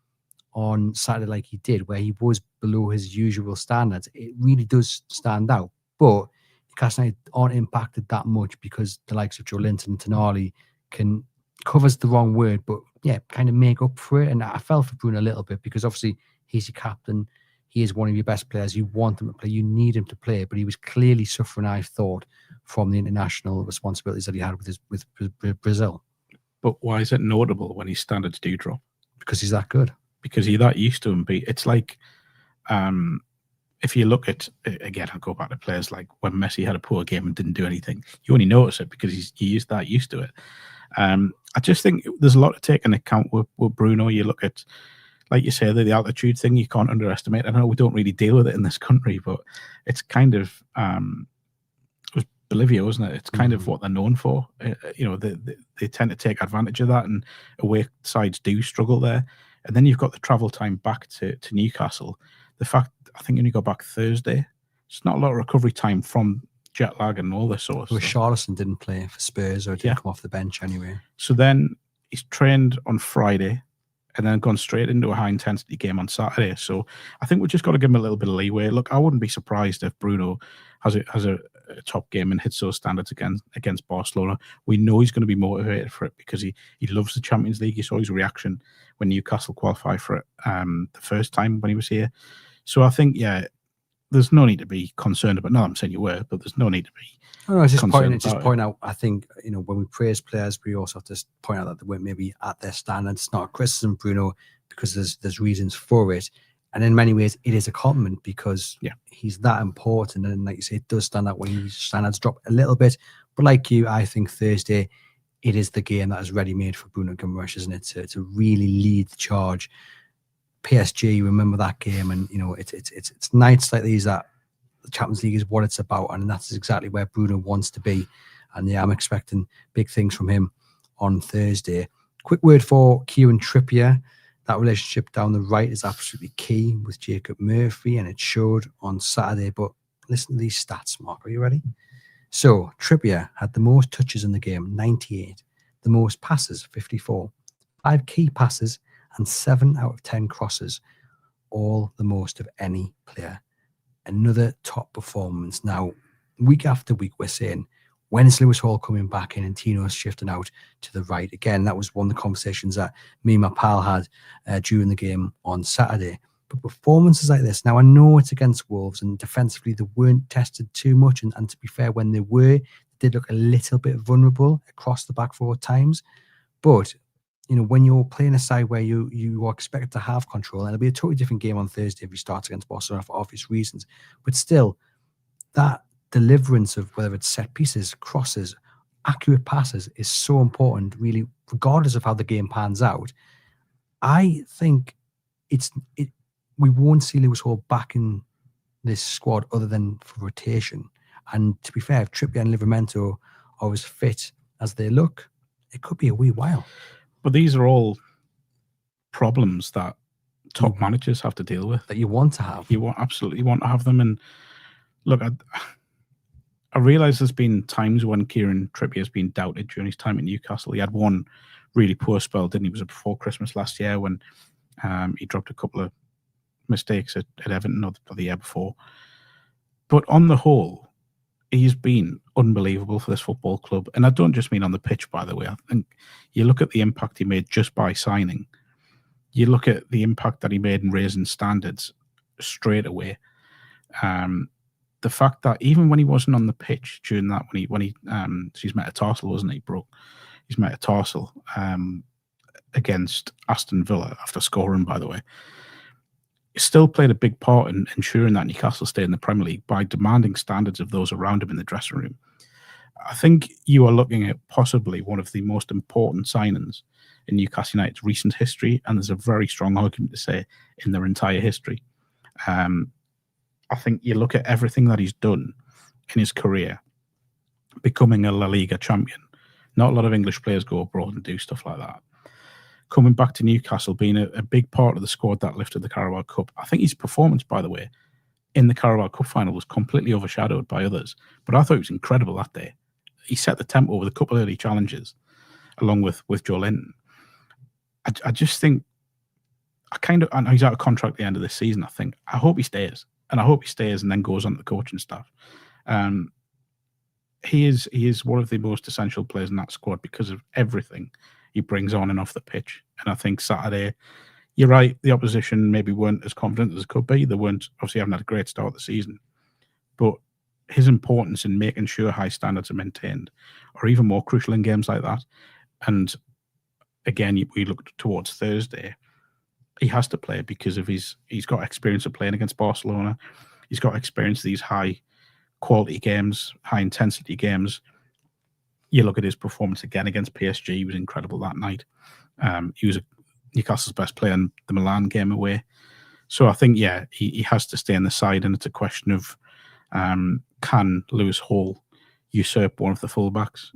on Saturday like he did, where he was below his usual standards, it really does stand out. But Newcastle United aren't impacted that much, because the likes of Joe Linton and Tonali can, covers the wrong word, but yeah, kind of make up for it. And I fell for Bruno a little bit, because obviously he's your captain. He is one of your best players. You want him to play. You need him to play. But he was clearly suffering, I thought, from the international responsibilities that he had with Brazil. But why is it notable when his standards do drop? Because he's that good. Because you're that used to him. It's like, if you look at, again, I'll go back to players like when Messi had a poor game and didn't do anything. You only notice it because he's that used to it. I just think there's a lot to take into account with Bruno. You look at, like you say, the altitude thing, you can't underestimate. I know we don't really deal with it in this country, but it's kind of, it was Bolivia, wasn't it? It's kind of what they're known for. They tend to take advantage of that, and away sides do struggle there. And then you've got the travel time back to Newcastle. The fact, I think you only go back Thursday. It's not a lot of recovery time from jet lag and all this sort of stuff. Richarlison didn't play for Spurs, or didn't come off the bench anyway. So then he's trained on Friday and then gone straight into a high-intensity game on Saturday. So I think we've just got to give him a little bit of leeway. Look, I wouldn't be surprised if Bruno has a top game and hits those standards against Barcelona. We know he's going to be motivated for it, because he loves the Champions League. You saw his reaction when Newcastle qualified for it the first time when he was here. So I think, yeah, there's no need to be concerned about. No, I'm saying you were, but there's no need to be. No, it's just concerned point out. I think, you know, when we praise players, we also have to point out that they weren't maybe at their standards. It's not a criticism, Bruno, because there's reasons for it, and in many ways, it is a compliment because he's that important. And like you say, it does stand out when his standards drop a little bit. But like you, I think Thursday, it is the game that is ready made for Bruno Guimarães, isn't it? To really lead the charge. PSG, remember that game, and you know it's nights like these that the Champions League is what it's about, and that's exactly where Bruno wants to be. And yeah, I'm expecting big things from him on Thursday. Quick word for Kieran Trippier. That relationship down the right is absolutely key with Jacob Murphy, and it showed on Saturday. But listen to these stats, Mark. Are you ready? So Trippier had the most touches in the game, 98. The most passes, 54. 5 key passes and 7 out of 10 crosses. All the most of any player. Another top performance. Now, week after week, we're saying, when is Lewis Hall coming back in and Tino's shifting out to the right? Again, that was one of the conversations that me and my pal had during the game on Saturday. But performances like this, now I know it's against Wolves and defensively they weren't tested too much. And to be fair, when they were, they did look a little bit vulnerable across the back 4 times. But, you know, when you're playing a side where you are expected to have control, and it'll be a totally different game on Thursday if you start against Barcelona for obvious reasons. But still, that deliverance of whether it's set pieces, crosses, accurate passes is so important, really, regardless of how the game pans out. I think we won't see Lewis Hall back in this squad other than for rotation. And to be fair, if Trippier and Livramento are as fit as they look, it could be a wee while. But these are all problems that top managers have to deal with. That you want to have. You absolutely want to have them. And look, I realise there's been times when Kieran Trippier has been doubted during his time at Newcastle. He had one really poor spell, didn't he? It was before Christmas last year when he dropped a couple of mistakes at Everton or the year before. But on the whole, he's been unbelievable for this football club. And I don't just mean on the pitch, by the way. I think you look at the impact he made just by signing. You look at the impact that he made in raising standards straight away. The fact that even when he wasn't on the pitch during that, when he's metatarsal, wasn't he? Broke his metatarsal against Aston Villa after scoring, by the way. He still played a big part in ensuring that Newcastle stayed in the Premier League by demanding standards of those around him in the dressing room. I think you are looking at possibly one of the most important signings in Newcastle United's recent history, and there's a very strong argument to say in their entire history. I think you look at everything that he's done in his career, becoming a La Liga champion. Not a lot of English players go abroad and do stuff like that. Coming back to Newcastle, being a big part of the squad that lifted the Carabao Cup. I think his performance, by the way, in the Carabao Cup final was completely overshadowed by others. But I thought it was incredible that day. He set the tempo with a couple of early challenges, along with Joe Linton. I just think, I know he's out of contract at the end of this season, I think. I hope he stays. And I hope he stays and then goes on to the coaching staff. He is one of the most essential players in that squad because of everything he brings on and off the pitch. And I think Saturday, you're right, the opposition maybe weren't as confident as it could be. They weren't, obviously haven't had a great start of the season. But his importance in making sure high standards are maintained are even more crucial in games like that. And again, we look towards Thursday. He has to play because of he's got experience of playing against Barcelona. He's got experience of these high quality games, high intensity games. You look at his performance again against PSG. He was incredible that night. He was Newcastle's best player in the Milan game away. So I think, yeah, he has to stay on the side, and it's a question of can Lewis Hall usurp one of the fullbacks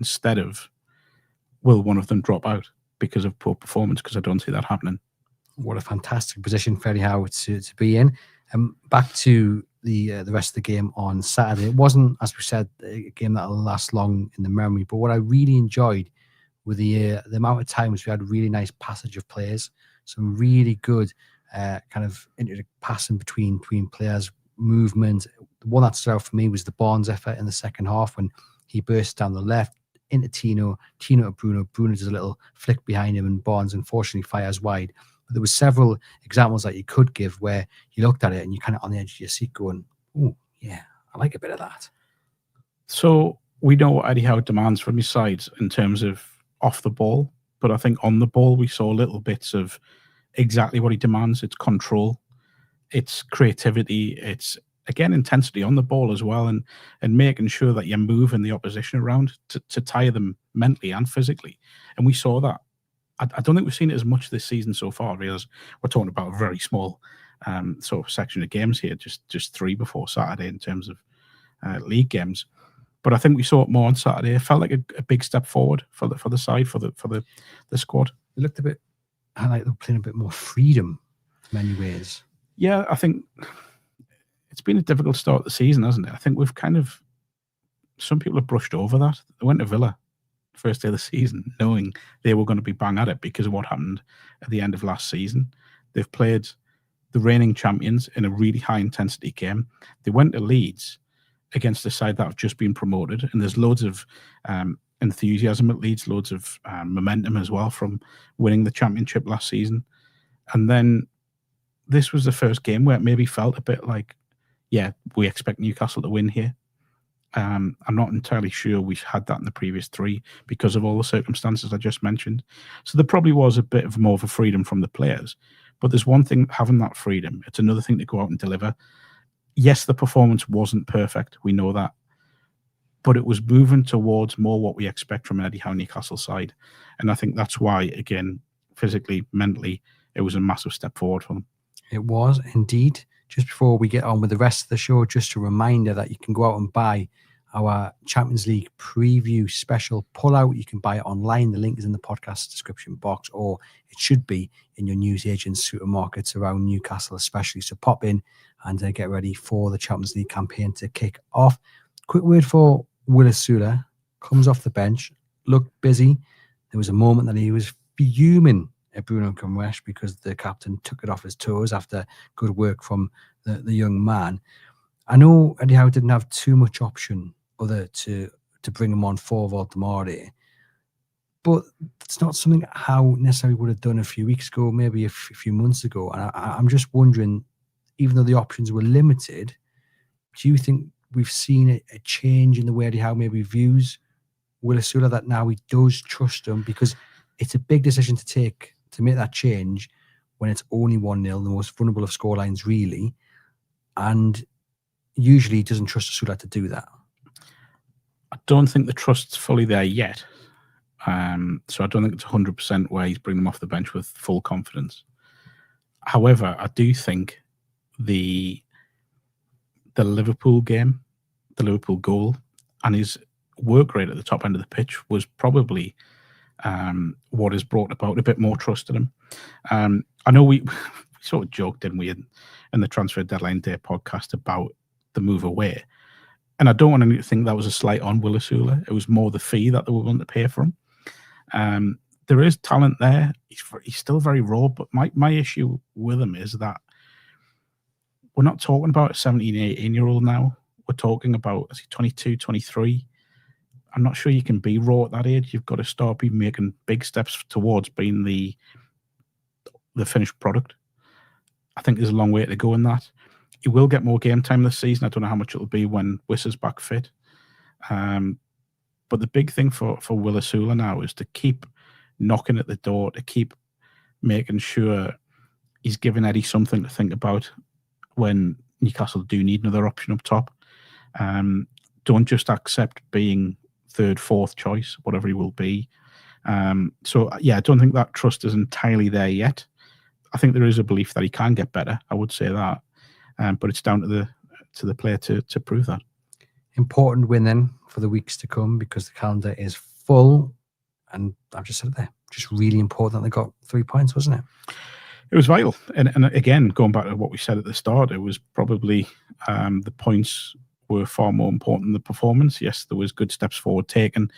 instead of will one of them drop out because of poor performance, because I don't see that happening. What a fantastic position for Eddie Howe to be in. Back to the rest of the game on Saturday. It wasn't, as we said, a game that will last long in the memory, but what I really enjoyed were the amount of times we had really nice passage of players, some really good kind of passing between players, movement. The one that stood out for me was the Barnes effort in the second half when he burst down the left, into Tino to Bruno. Bruno does a little flick behind him, and Barnes unfortunately fires wide. But there were several examples that you could give where you looked at it and you kind of on the edge of your seat going, oh, yeah, I like a bit of that. So we know what Eddie Howe demands from his sides in terms of off the ball, but I think on the ball we saw little bits of exactly what he demands. It's control, it's creativity, it's again intensity on the ball as well, and making sure that you're moving the opposition around to tire them mentally and physically. And we saw that. I don't think we've seen it as much this season so far. Because we're talking about a very small sort of section of games here, just 3 before Saturday in terms of league games. But I think we saw it more on Saturday. It felt like a big step forward for the side, for the squad. It looked a bit like they were playing a bit more freedom in many ways. Yeah, I think it's been a difficult start to the season, hasn't it? I think we've some people have brushed over that. They went to Villa first day of the season knowing they were going to be bang at it because of what happened at the end of last season. They've played the reigning champions in a really high intensity game. They went to Leeds against a side that have just been promoted, and there's loads of enthusiasm at Leeds, loads of momentum as well from winning the championship last season. And then this was the first game where it maybe felt a bit like, yeah, we expect Newcastle to win here. I'm not entirely sure we had that in the previous 3 because of all the circumstances I just mentioned. So there probably was a bit of more of a freedom from the players. But there's one thing, having that freedom. It's another thing to go out and deliver. Yes, the performance wasn't perfect. We know that. But it was moving towards more what we expect from an Eddie Howe Newcastle side. And I think that's why, again, physically, mentally, it was a massive step forward for them. It was indeed. Just before we get on with the rest of the show, just a reminder that you can go out and buy our Champions League preview special pullout. You can buy it online. The link is in the podcast description box, or it should be in your newsagents, supermarkets around Newcastle especially. So pop in and get ready for the Champions League campaign to kick off. Quick word for Osula. Comes off the bench, looked busy. There was a moment that he was fuming at Bruno Guimarães because the captain took it off his toes after good work from the young man. I know Eddie Howe didn't have too much option other to bring him on for Voldemare, but it's not something Howe necessarily would have done a few weeks ago, maybe a few months ago. And I'm just wondering, even though the options were limited, do you think we've seen a change in the way Eddie Howe maybe views Osula, that now he does trust him? Because it's a big decision to take, to make that change when it's only 1-0, the most vulnerable of scorelines, really. And usually he doesn't trust Osula to do that. I don't think the trust's fully there yet. So I don't think it's 100% where he's bringing them off the bench with full confidence. However, I do think the Liverpool game, the Liverpool goal, and his work rate at the top end of the pitch was probably what has brought about a bit more trust in him. I know we sort of joked, didn't we, in the Transfer Deadline Day podcast about the move away. And I don't want anyone to think that was a slight on Osula. It was more the fee that they were going to pay for him. There is talent there. He's still very raw, but my issue with him is that we're not talking about a 17, 18-year-old now. We're talking about, is he 22, 23? I'm not sure you can be raw at that age. You've got to start making big steps towards being the finished product. I think there's a long way to go in that. He will get more game time this season. I don't know how much it'll be when Wissa's back fit. But the big thing for Osula now is to keep knocking at the door, to keep making sure he's giving Eddie something to think about when Newcastle do need another option up top. Don't just accept being third, fourth choice, whatever he will be. So, yeah, I don't think that trust is entirely there yet. I think there is a belief that he can get better. I would say that. But it's down to the player to prove that. Important win then for the weeks to come, because the calendar is full. And I've just said it there. Just really important that they got 3 points, wasn't it? It was vital. And again, going back to what we said at the start, it was probably the points were far more important than the performance. Yes, there was good steps forward taken,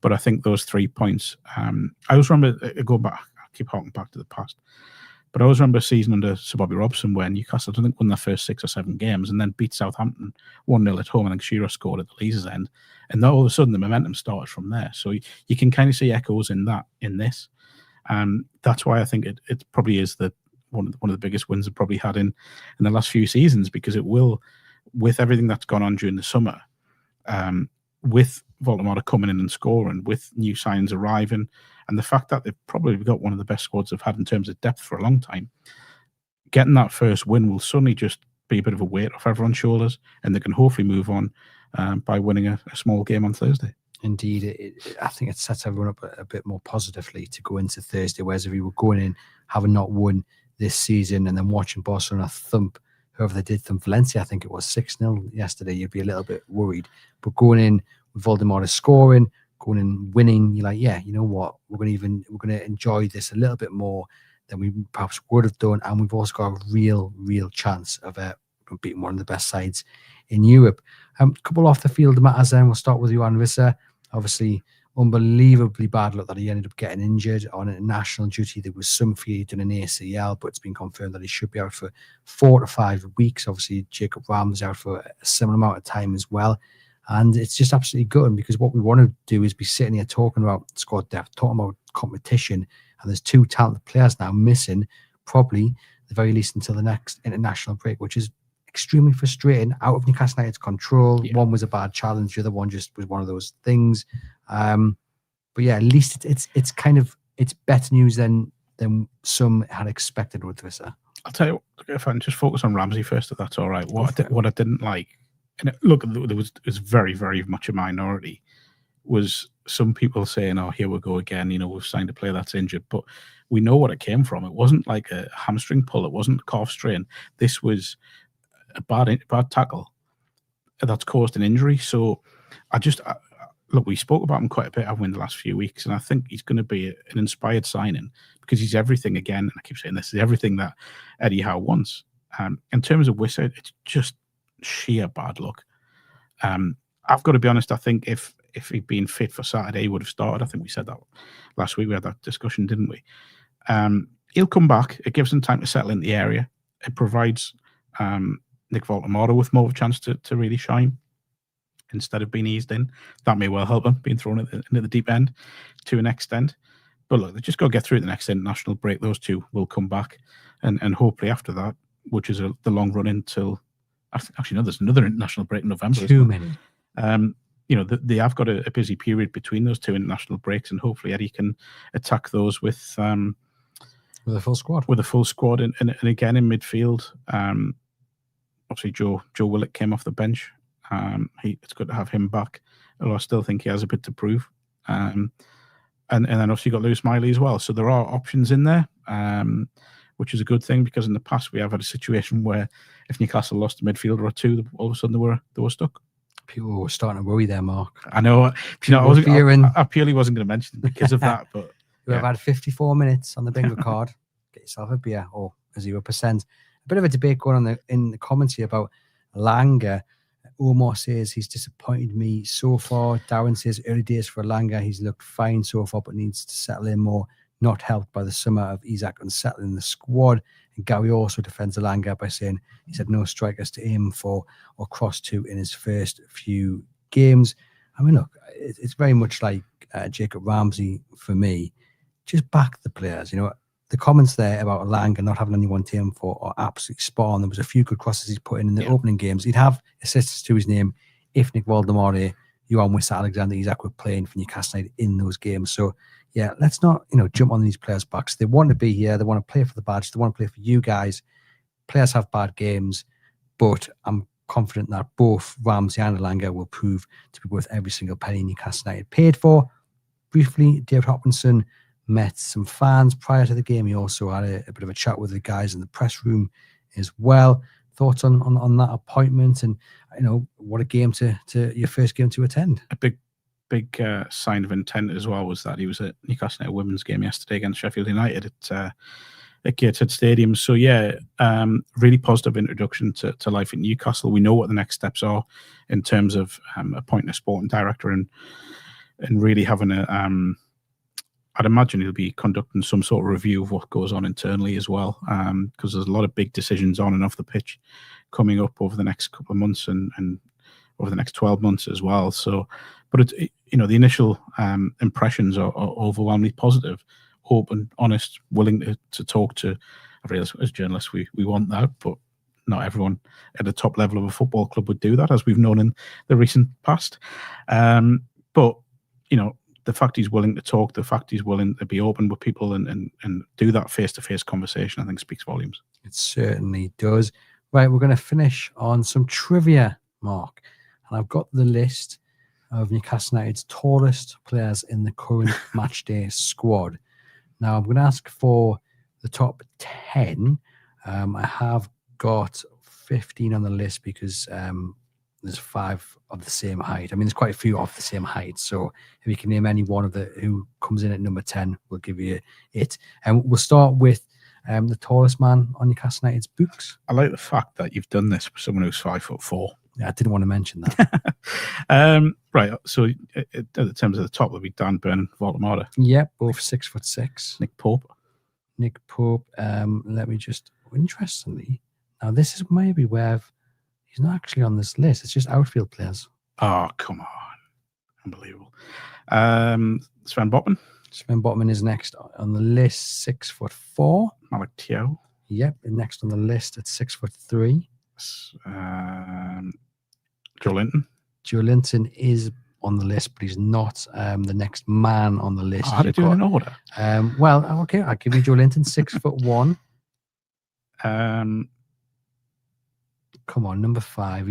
but I think those 3 points, I always remember, go back, I keep harking back to the past, but I always remember a season under Sir Bobby Robson where Newcastle, I don't think, won their first 6 or 7 games and then beat Southampton 1-0 at home. I think Shearer scored at the Leeds end. And then all of a sudden the momentum started from there. So you can kind of see echoes in that, in this. That's why I think it probably is one of the biggest wins they've probably had in the last few seasons, because it will, with everything that's gone on during the summer, with Voldemare coming in and scoring, with new signs arriving, and the fact that they've probably got one of the best squads they've had in terms of depth for a long time, getting that first win will suddenly just be a bit of a weight off everyone's shoulders, and they can hopefully move on by winning a small game on Thursday. Indeed, I think it sets everyone up a bit more positively to go into Thursday, whereas if we were going in having not won this season and then watching Barcelona thump whoever they did thump Valencia, I think it was 6-0 yesterday, you'd be a little bit worried. But going in with Voldemare scoring, going in winning, you're like, yeah, you know what, we're going to enjoy this a little bit more than we perhaps would have done, and we've also got a real chance of beating one of the best sides in Europe. A couple off the field matters then. We'll start with Johan Visser. Obviously, unbelievably bad luck that he ended up getting injured on international duty. There was some fear he'd done an ACL, but it's been confirmed that he should be out for 4 to 5 weeks. Obviously, Jacob Ram's out for a similar amount of time as well. And it's just absolutely gutting, because what we want to do is be sitting here talking about squad depth, talking about competition, and there's 2 talented players now missing, probably the very least until the next international break, which is extremely frustrating, out of Newcastle United's control. One was a bad challenge, the other one just was one of those things. But yeah, at least it's better news than some had expected with Visser. I'll tell you, if I can just focus on Ramsey first, if that's all right. What I didn't like, and it was very, very much a minority, was some people saying, "Oh, here we go again. You know, we've signed a player that's injured," but we know what it came from. It wasn't like a hamstring pull. It wasn't a calf strain. This was a bad tackle that's caused an injury. So look, we spoke about him quite a bit, haven't we, in the last few weeks, and I think he's going to be an inspired signing, because he's everything, again, and I keep saying this, is everything that Eddie Howe wants. In terms of Visser, it's just sheer bad luck. I've got to be honest, I think if he'd been fit for Saturday, he would have started. I think we said that last week. We had that discussion, didn't we? He'll come back. It gives him time to settle in the area. It provides Nick Woltemade with more of a chance to really shine instead of being eased in. That may well help him, being thrown into the deep end to an extent. But look, they just got to get through the next international break. Those 2 will come back. And hopefully after that, which is the long run until... Actually, no, there's another international break in November. Too many. You know, they have got a busy period between those 2 international breaks, and hopefully Eddie can attack those with a full squad. With a full squad, and again in midfield. Obviously, Joe Willock came off the bench. It's good to have him back, although I still think he has a bit to prove. And then obviously you've got Lewis Miley as well. So there are options in there, which is a good thing, because in the past we have had a situation where if Newcastle lost a midfielder or 2, all of a sudden they were stuck. People were starting to worry there, Mark. I know. I purely wasn't going to mention it because of that, but you have had 54 minutes on the bingo card. Get yourself a beer or a 0%. A bit of a debate going on in the comments here about Langer. Omar says he's disappointed me so far. Darren says early days for Langer. He's looked fine so far, but needs to settle in more. Not helped by the summer of Isaac unsettling the squad. And Gary also defends Langer by saying he's had no strikers to aim for or cross to in his first few games. I mean, look, it's very much like Jacob Ramsey for me. Just back the players. You know, the comments there about Langer not having anyone to aim for are absolutely spot on. There was a few good crosses he's put in the opening games. He'd have assists to his name if Nick Woltemade, Johan Visser, Alexander Isak were playing for Newcastle United in those games. So, yeah, let's not, jump on these players' backs. They want to be here. They want to play for the badge. They want to play for you guys. Players have bad games, but I'm confident that both Ramsey and Langer will prove to be worth every single penny Newcastle United paid for. Briefly, David Hopkinson met some fans prior to the game. He also had a bit of a chat with the guys in the press room as well. Thoughts on that appointment, and what a game to your first game to attend. A big sign of intent as well was that he was at Newcastle United women's game yesterday against Sheffield United at Gateshead Stadium. So yeah, really positive introduction to life in Newcastle. We know what the next steps are in terms of appointing a sporting director and really having I'd imagine he'll be conducting some sort of review of what goes on internally as well, because there's a lot of big decisions on and off the pitch coming up over the next couple of months and over the next 12 months as well. So, but the initial impressions are overwhelmingly positive. open, honest, willing to talk to. I realize as journalists we want that, but not everyone at the top level of a football club would do that, as we've known in the recent past. But the fact he's willing to talk, the fact he's willing to be open with people and do that face-to-face conversation, I think speaks volumes. It certainly does. Right, we're going to finish on some trivia, Mark. And I've got the list of Newcastle United's tallest players in the current matchday squad. Now, I'm going to ask for the top 10. I have got 15 on the list because there's 5 of the same height. I mean, there's quite a few of the same height. So if you can name any one of who comes in at number 10, we'll give you it. And we'll start with the tallest man on Newcastle United's books. I like the fact that you've done this for someone who's 5'4". Yeah, I didn't want to mention that. Right. So in terms of the top, would be Dan Burn and Voldemare. Yep, both 6'6". Nick Pope. Let me just, interestingly, now this is maybe where he's not actually on this list. It's just outfield players. Oh, come on. Unbelievable. Sven Botman. Sven Botman is next on the list, 6'4". Malik Thiaw. Yep, next on the list at 6'3". Joe Linton. Joe Linton is on the list, but he's not the next man on the list. How do you do it in order? Well, okay, I'll give you Joe Linton, 6'1". Come on, number 5.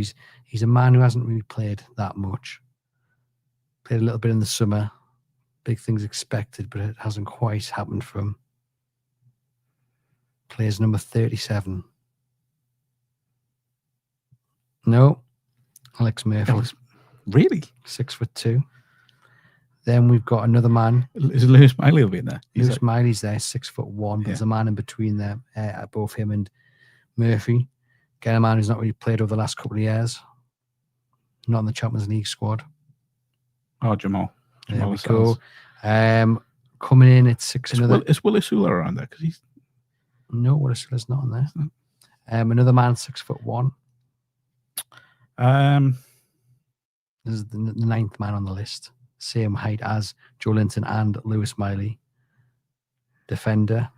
He's a man who hasn't really played that much. Played a little bit in the summer. Big things expected, but it hasn't quite happened for him. Plays number 37. No. Alex Murphy. Really? 6'2". Then we've got another man. Is Lewis Miley will be in there? Lewis Miley's there, 6'1". But there's a man in between there, both him and Murphy. Again, a man who's not really played over the last couple of years. Not in the Champions League squad. Oh, Jamal. There we go. Coming in at 6. Is Will Osula around there? Because no, Will Osula's not on there. Another man, 6'1". This is the 9th man on the list. Same height as Joe Linton and Lewis Miley. Defender.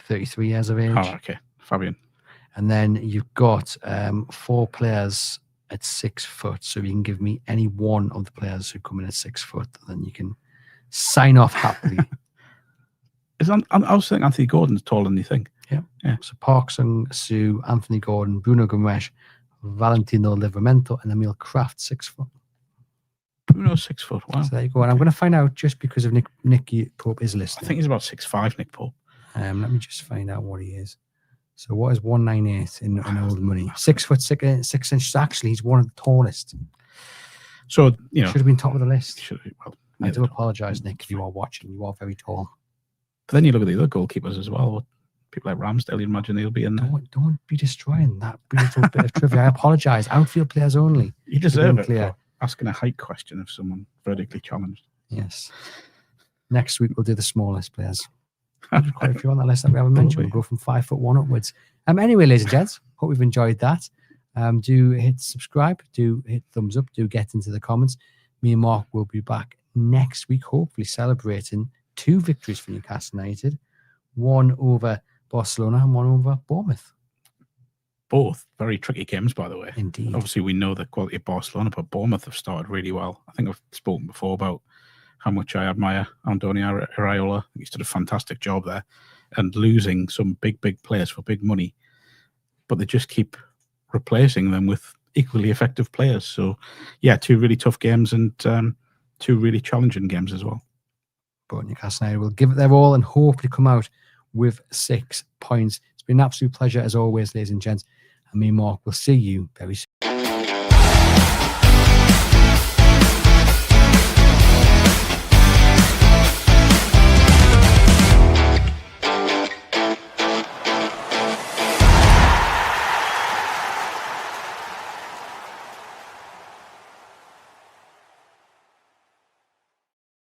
33 years of age. Oh, okay. Fabian. And then you've got 4 players at 6 foot. So you can give me any one of the players who come in at 6 foot, and then you can sign off happily. I was thinking Anthony Gordon's taller than you think. Yeah. So Park Sung-soo, Anthony Gordon, Bruno Guimarães, Valentino Livramento, and Emil Kraft, 6 foot. Bruno's 6 foot. Wow. So there you go. And I'm going to find out just because of Nick Pope is listed. I think he's about 6'5", Nick Pope. Let me just find out what he is. So what is 198 in old money? 6 foot 6 inches. Actually, he's one of the tallest. So should have been top of the list. I do know. apologise, Nick, if you are watching. You are very tall. But then you look at the other goalkeepers as well. People like Ramsdale, you imagine he'll be in there. Don't be destroying that beautiful bit of trivia. I apologise. Outfield players only. You deserve it for asking a height question of someone vertically challenged. Yes. Next week we'll do the smallest players. There's quite a few on that list that we haven't mentioned. We'll go from 5'1" upwards. Anyway, ladies and gents, hope we've enjoyed that. Do hit subscribe. Do hit thumbs up. Do get into the comments. Me and Mark will be back next week, hopefully celebrating 2 victories for Newcastle United. One over Barcelona and one over Bournemouth. Both very tricky games, by the way. Indeed. Obviously, we know the quality of Barcelona, but Bournemouth have started really well. I think I've spoken before about how much I admire Andoni Iraola. He's done a fantastic job there. And losing some big players for big money. But they just keep replacing them with equally effective players. So, yeah, 2 really tough games and 2 really challenging games as well. But Newcastle United will give it their all and hopefully come out with 6 points. It's been an absolute pleasure as always, ladies and gents. And me and Mark will see you very soon.